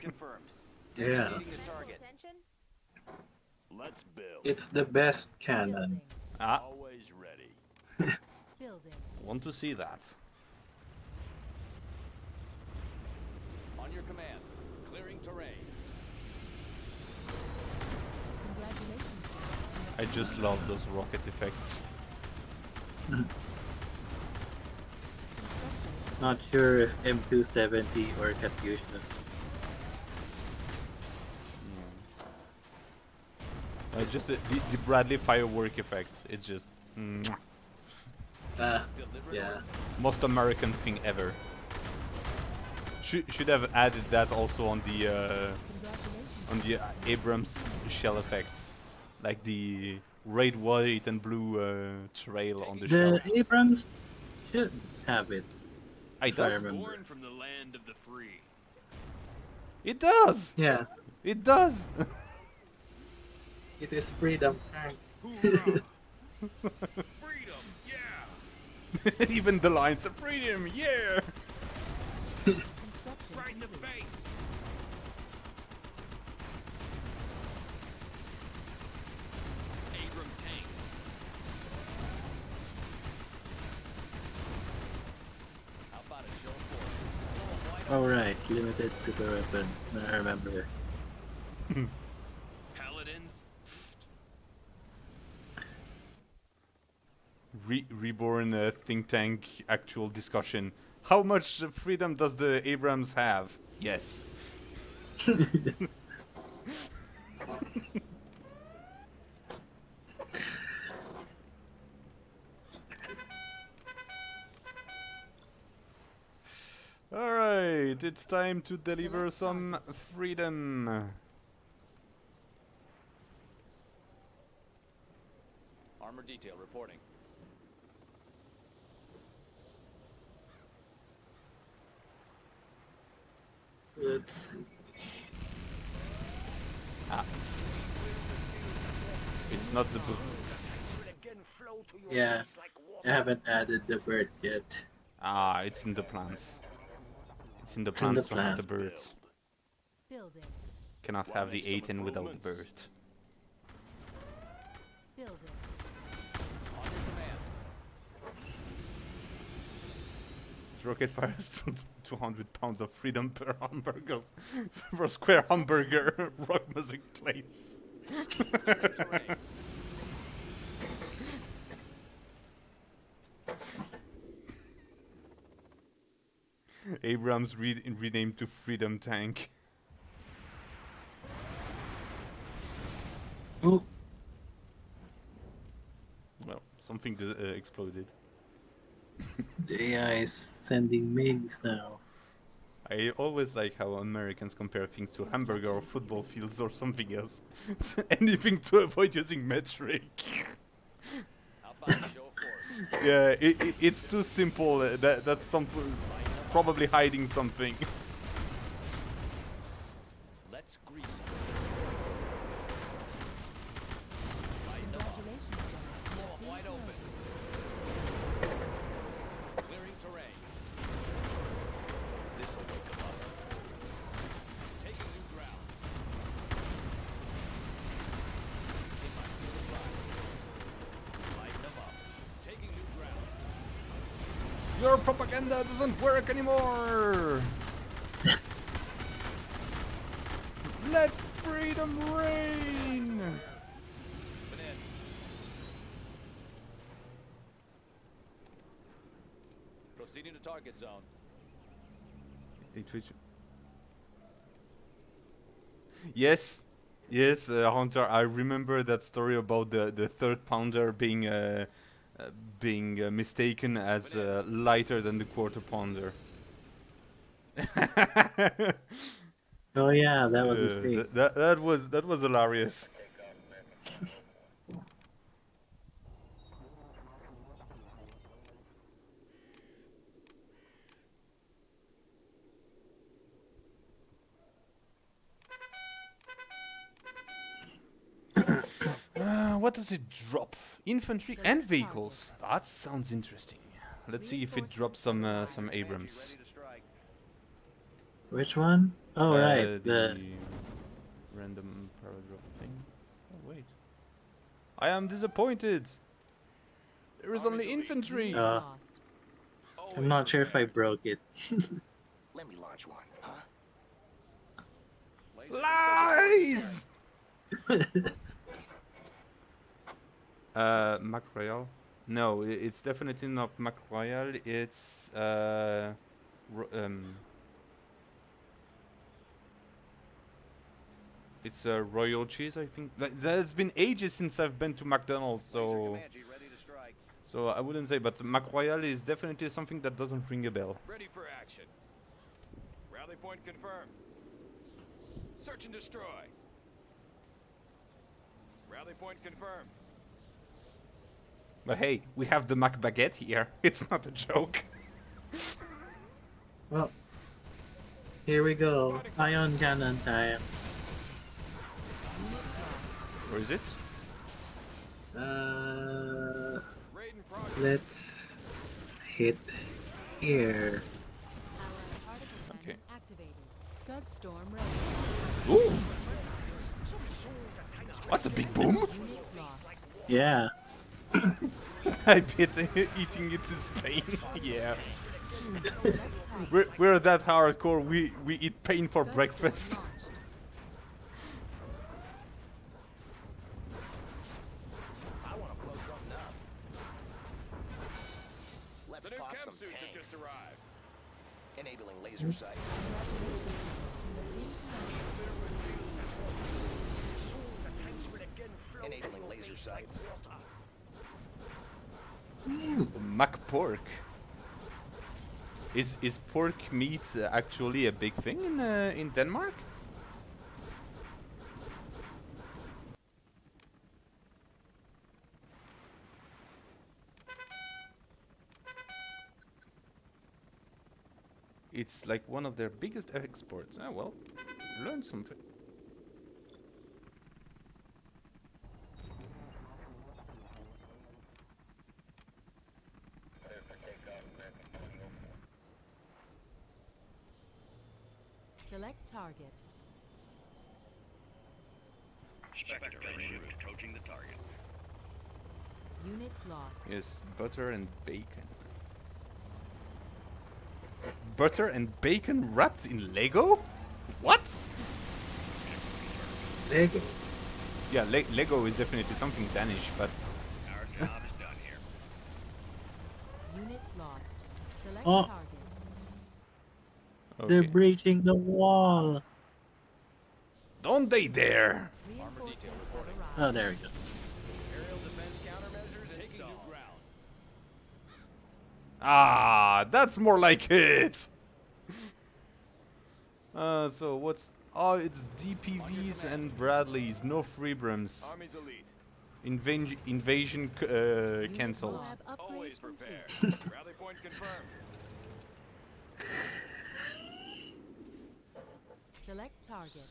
Confirmed.
Yeah.
Designating the
Medical
target.
attention?
Let's build.
It's the best cannon.
Building.
Ah,
Always ready.
Building.
want to see that.
On your command. Clearing terrain.
Congratulations.
I just love those rocket effects.
Construction.
Not sure if M270 or Katyusha.
Just the Bradley firework effects. It's just
Yeah.
most American thing ever. Should have added that also on
Congratulations.
the Abrams shell effects, like the red, white, and blue trail on the
The
shell.
Abrams should have it.
It
If I
does.
remember.
Born from the land of the free.
It does.
Yeah,
It does.
it is freedom.
Hoorah! Freedom, yeah!
Even the lines of freedom, yeah.
Construction
Right in the
complete.
face! Abram tank.
How about a show for
Oh right, limited super weapons. Now I remember.
Paladins.
Reborn think tank actual discussion. How much freedom does the Abrams have? Yes. Alright, it's time to deliver
Select
some
target.
freedom.
Armor detail reporting.
Let's see.
It's not the book.
Yeah, I haven't added the bird yet.
Ah, it's in the plans. It's in the
It's in the
plans to have the
plan.
bird.
Building.
Cannot have the 8 in without the bird.
Building.
On your command.
Rocket fires 200 pounds of freedom per hamburger. Per square hamburger. Rock music plays.
Terrain.
Abrams renamed to Freedom Tank.
Oh,
Well, something exploded.
the AI is sending MiGs now.
I always like how Americans compare things to hamburger or football fields or something else. Anything to avoid using metric.
How about a show of force?
Yeah, it's too simple. That's some probably hiding something.
Let's grease them. Light them up.
Congratulations, General.
Blow 'em wide open. Clearing terrain. This'll wake 'em up. Taking new ground. In my field of fire. Light them up. Taking new ground.
Your propaganda doesn't work anymore. Let freedom reign.
Moving in. Proceeding to target zone.
Yes, yes, Hunter. I remember that story about the third pounder being mistaken as lighter than the quarter pounder.
Oh yeah, that was a fake.
That was hilarious. What does it drop? Infantry and vehicles. That sounds interesting. Let's see if it drops some Abrams.
Ready to strike.
Which one? Oh right,
The random paragraph thing. Oh wait. I am disappointed. There is only infantry.
Uh,
Lost.
I'm not sure if I broke it.
Let me launch one, huh?
Lies. Mac Royal? No, it's definitely not Mac Royal. It's it's Royal cheese, I think. Like, it's been ages since I've been to McDonald's,
Laser
so
Comanche ready to strike.
so I wouldn't say. But Mac Royal is definitely something that doesn't ring a bell.
Ready for action. Rally point confirmed. Search and destroy. Rally point confirmed.
But hey, we have the Mac Baguette here. It's not a joke.
Well, here we go. Ion cannon time.
Where is it?
Let's hit here.
Okay.
Activated. Scud storm ready.
Ooh! What's a big boom?
Unit lost.
Yeah.
I bet eating it is pain. Yeah. We're that hardcore. We eat pain for breakfast.
I want to blow something up. Let's
The new
pop
chem
some
suits have
tanks.
just arrived.
Enabling laser sights. Enabling laser sights.
Mac pork. Is pork meat actually a big thing in Denmark? It's like one of their biggest exports. Ah, well, learn something.
Select target.
Spectre en route, approaching the target.
Unit lost.
Yes, butter and bacon. Butter and bacon wrapped in Lego? What?
Lego.
Yeah, Lego is definitely something Danish, but
Our job is done here.
Unit lost. Select
Oh.
target.
They're
okay.
breaching the wall.
Don't they dare!
Reinforcements have arrived.
Oh, there we go.
Aerial defense countermeasures taking new ground.
Ah, that's more like it! So what's... Oh, it's DPVs and Bradleys, no Freebrams.
Army's elite.
Invasion
Unit
cancelled.
lab upgrade
Always
complete.
prepared. Rally point confirmed.
Select target.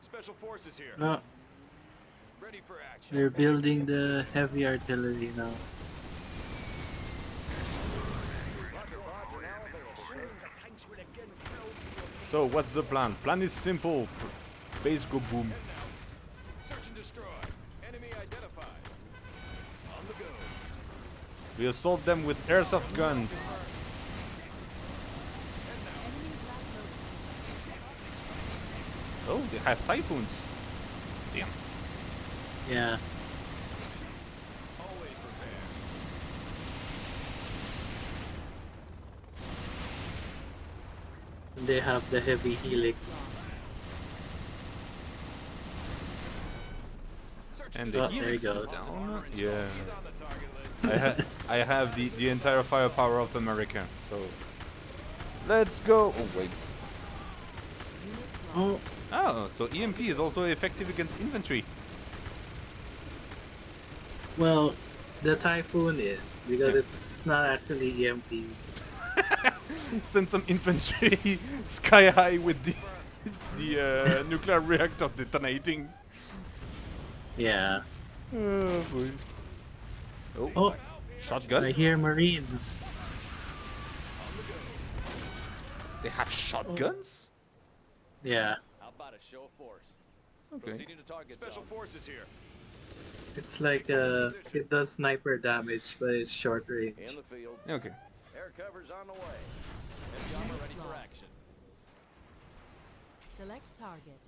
Special forces here.
No,
Ready for action.
they're building the heavy artillery now.
So what's the plan? Plan is simple. Base go boom.
Search and destroy. Enemy identified. On the go.
We assault them with airsoft guns. Oh, they have typhoons. Damn.
Yeah.
Always prepared.
They have the heavy helix.
Search
And
and
the
Oh, there
helix
you
is
go.
down. Yeah.
He's on the target list.
I have the entire firepower of America. So let's go. Oh wait.
Oh,
Oh, so EMP is also effective against infantry.
well, the typhoon is because it's not actually EMP.
Send some infantry sky high with the nuclear reactor detonating.
Yeah.
Oh boy. Oh,
Oh,
shotgun.
I hear Marines.
They have shotguns.
Yeah,
How about a show of force?
Okay.
Proceeding to target
Special
zone.
forces here.
it's like it does sniper damage, but it's short range.
In the field.
Okay.
Air cover's on the way. Heavy armor ready for
Lost.
action.
Select target.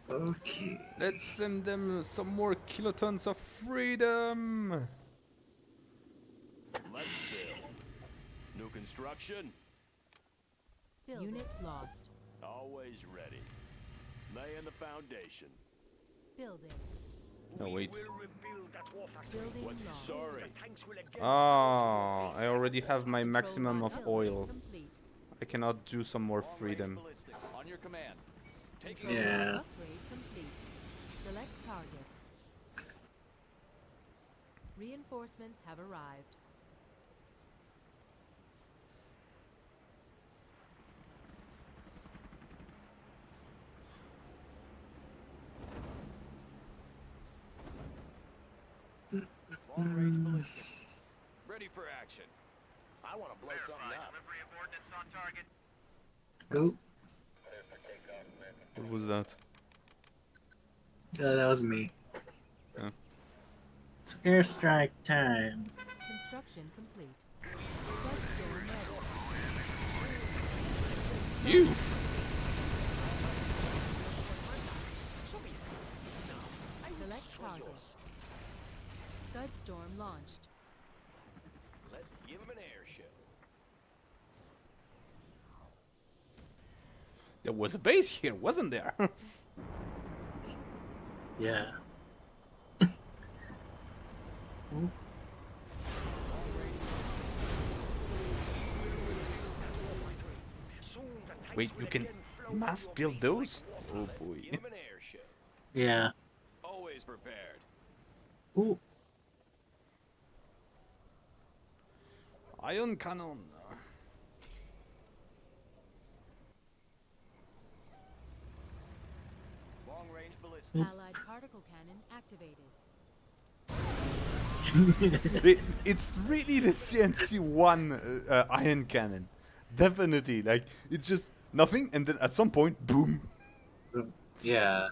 Okay.
Let's send them some more kilotons of freedom.
Let's build. New construction,
Unit lost.
always ready. Laying the foundation.
Building.
No wait.
We'll rebuild that war factory.
Building
What's
lost.
the story?
The tanks will again.
Ah, I already have my
Control
maximum
lab
of
upgrade
oil.
complete.
I cannot do some more freedom.
On your command. Taking
Yeah.
over.
Upgrade complete. Select target. Reinforcements have arrived.
Long range ballistic. Ready for action.
I want to blow something up.
Delivery of ordnance on target.
Oh,
What was that?
that was me.
Oh.
It's airstrike time.
Construction complete. Scud storm ready.
You!
Select target. Scud storm launched.
Let's give him an airship.
There was a base here, wasn't there?
Yeah.
Wait, you can mass build those? Oh boy.
Give him an airship.
Yeah.
Always prepared.
Ooh.
Ion cannon.
Long range ballistic.
Allied particle cannon activated.
It's really the CNC1 iron cannon. Definitely. Like, it's just nothing, and then at some point, boom.
Yeah.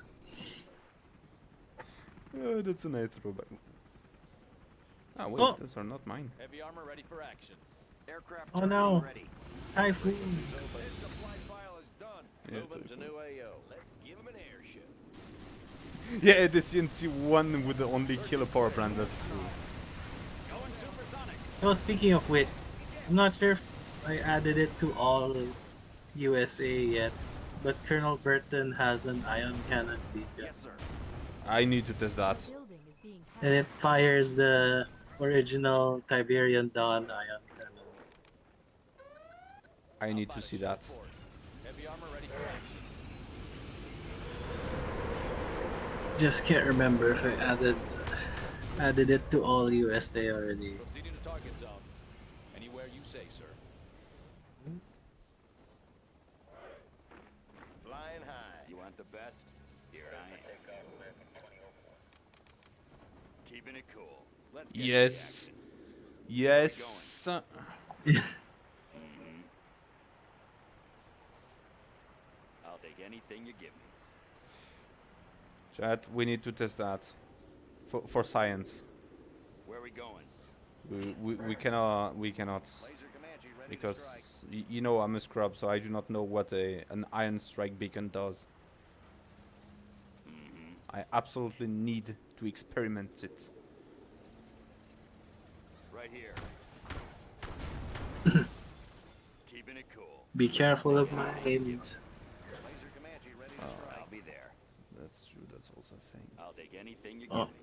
That's a nice throwback. Ah, wait,
Oh.
those are not mine.
Heavy armor ready for action.
Aircraft
Oh
terminal
no.
ready.
Typhoon.
This supply file is done.
Yeah,
Moving to
typhoon.
new AO. Let's give him an airship.
Yeah, the CNC1 with the only killer power plant, that's true.
Going supersonic.
Oh, speaking of which, I'm not sure if I added it to all USA yet, but Colonel Burton has an ion cannon beacon,
Yes, sir.
I need to test that.
Building is being
and it
captured.
fires the original Tiberian Dawn ion cannon.
I need
How
to
about a
see
ship
that.
forward? Heavy armor ready for action.
Just can't remember if I added it to all USA already.
Proceeding to target zone. Anywhere you say, sir.
Flying high. You want the best? Here I am. Keeping it cool. Let's get to the
Yes.
action.
Yes.
I'll take anything you give me.
Chat, we need to test that. For science.
Where are we going?
We cannot
Laser Comanche ready to strike.
because you know I'm a scrub, so I do not know what an iron strike beacon does. I absolutely need to experiment it.
Right here. Keeping it cool.
Be careful of mines.
Laser Comanche ready to strike. I'll be there.
That's true. That's also a thing.
I'll take anything you
Oh.
give me.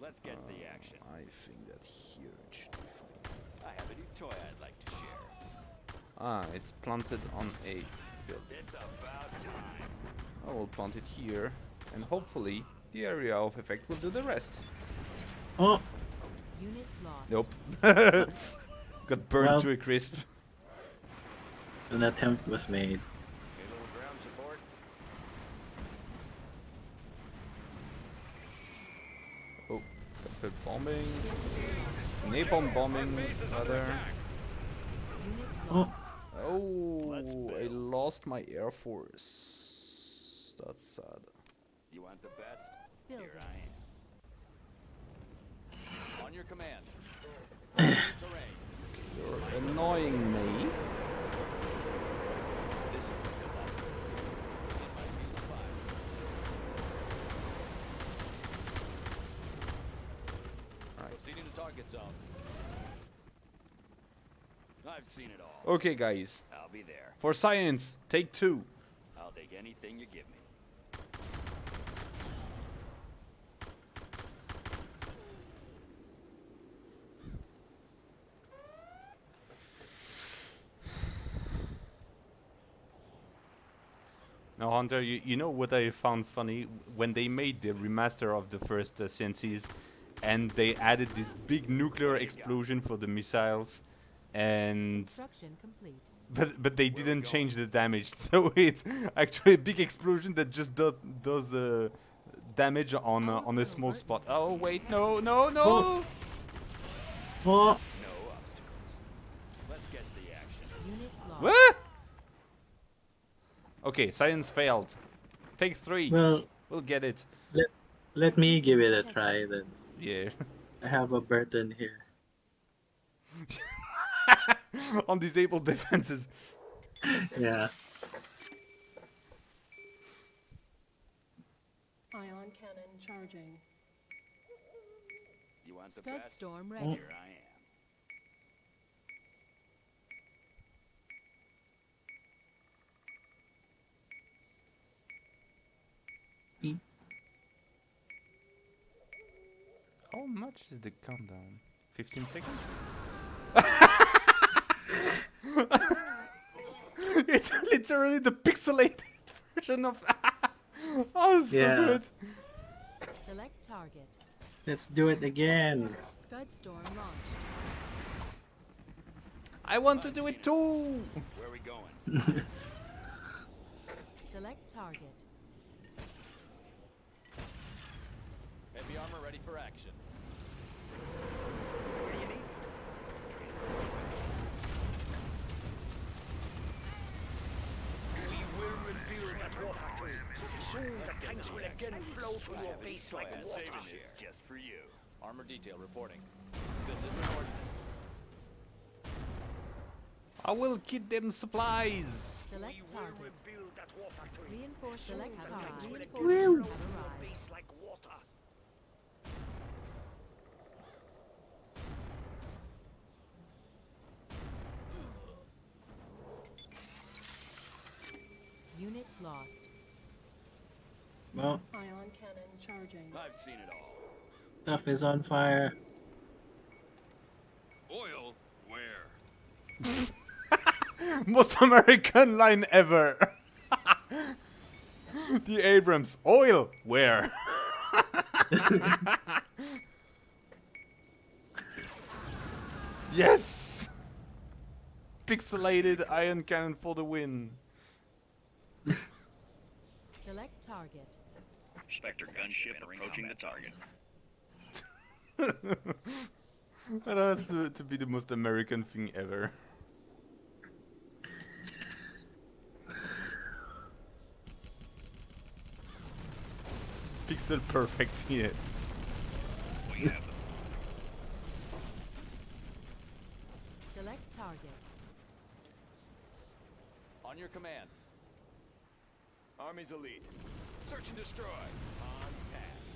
Let's get to the action.
I think that here it should be fine.
I have a new toy I'd like to share.
Ah, it's planted on a build.
It's about time.
I will plant it here, and hopefully the area of effect will do the rest.
Oh,
Unit lost.
Nope. Got burned
Well.
to a crisp.
an attempt was made.
A little ground support.
Oh, got the bombing. Napalm bombing, rather.
Unit
Oh.
lost.
Oh, I
build.
lost my Air Force. That's sad.
You want the best?
Building.
Here I am.
On your command. Terrain.
You're annoying me.
This will be good luck.
In my field of fire.
Right.
Proceeding to target zone.
I've seen it all.
Okay, guys.
I'll be there.
For science, take 2.
I'll take anything you give me.
Now, Hunter, you know what I found funny? When they made the remaster of the first CNCs, and they added this big nuclear explosion for the missiles, and
Construction complete.
but they didn't change the damage, so it's actually a big explosion that just does damage on a small spot. Oh wait, no, no, no!
Oh.
No obstacles. Let's get to the action.
Unit lost.
What? Okay, science failed. Take 3.
Well,
We'll get it.
let me give it a try then.
Yeah.
I have a Burton here.
On disabled defenses.
Yeah.
Ion cannon charging.
You want the
Scud
bet?
storm ready.
Here I am.
How much is the countdown? 15 seconds? It's literally the pixelated version of. Oh, it's so
Yeah.
good.
Select target.
Let's do it again.
Scud storm launched.
I want to do it too.
Where are we going?
Select target.
Heavy armor ready for action.
We will rebuild that war factory. Soon the tanks will again flow through your base like
I'm
water.
saving this just for you.
Armor detail reporting. Deliver ordnance.
I will get them supplies.
Select
We will
target.
rebuild that war factory.
Reinforcements
Soon
have
the tanks
arrived.
will again
Reinforcements
flow
have
through your
arrived.
base like water.
Unit lost.
Well,
Ion cannon charging.
I've seen it all.
stuff is on fire.
Oil? Where?
Most American line ever. The Abrams. Oil. Where? Yes. Pixelated iron cannon for the win.
Select target.
Spectre gunship approaching the target.
That has to be the most American thing ever. Pixel perfect, yeah.
We have them.
Select target.
On your command. Army's elite. Search and destroy. On task.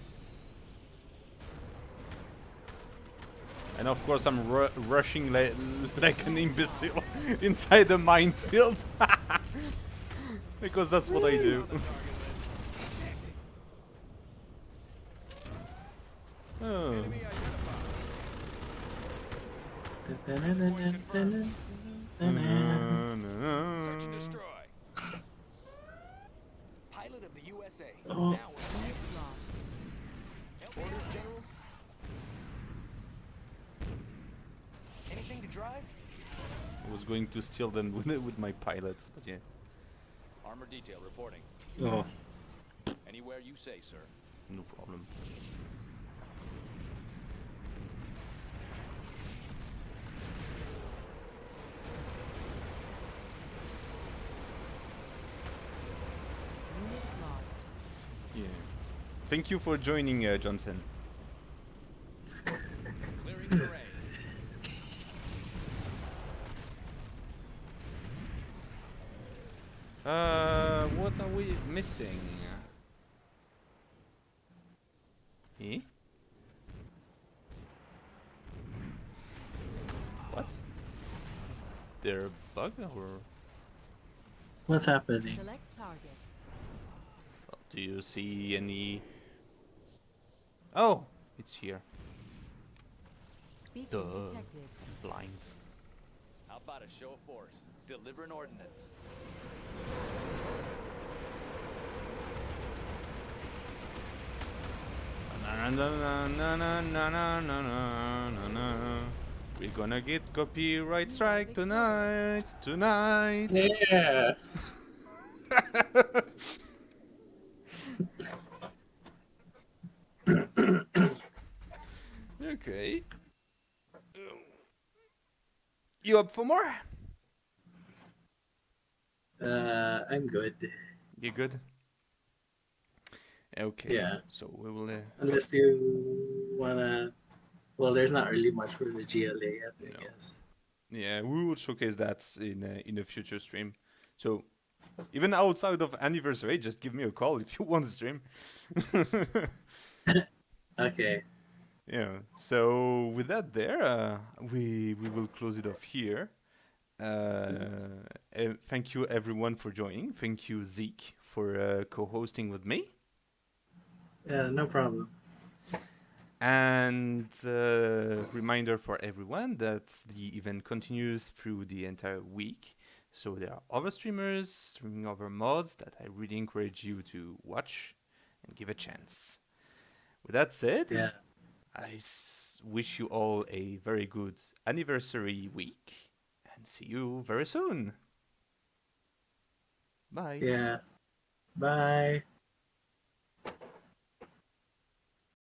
And of course I'm rushing like an imbecile inside the minefield. Because that's what I do. Oh.
Enemy identified. Search and destroy. Pilot of the USA.
Oh.
Now
Unit lost.
Orders, General? Anything to drive?
I was going to steal them with my pilots, but yeah.
armor detail reporting.
Oh.
Anywhere you say, sir.
No problem.
Unit lost.
Yeah. Thank you for joining, Johnson.
Clearing terrain.
What are we missing? Eh? What? Is there a bug or?
What's happening?
Select target.
Do you see any? Oh, it's here.
Beacon
Duh.
detected.
Blind.
How about a show of force? Deliver an ordnance.
Na na na na na na na na na na. We're gonna get copyright strike tonight. Tonight.
Yeah.
Okay. You up for more?
I'm good.
You good? Okay.
Yeah.
So we will.
Unless you wanna. Well, there's not really much for the GLA yet, I
No.
guess.
Yeah, we will showcase that in a future stream. So even outside of anniversary, just give me a call if you want to stream.
Okay.
Yeah. So with that, we will close it off here. Thank you everyone for joining. Thank you Zeke for co-hosting with me.
Yeah, no problem.
And reminder for everyone that the event continues through the entire week. So there are other streamers streaming other mods that I really encourage you to watch and give a chance. With that said,
Yeah.
I wish you all a very good anniversary week and see you very soon. Bye.
Yeah. Bye.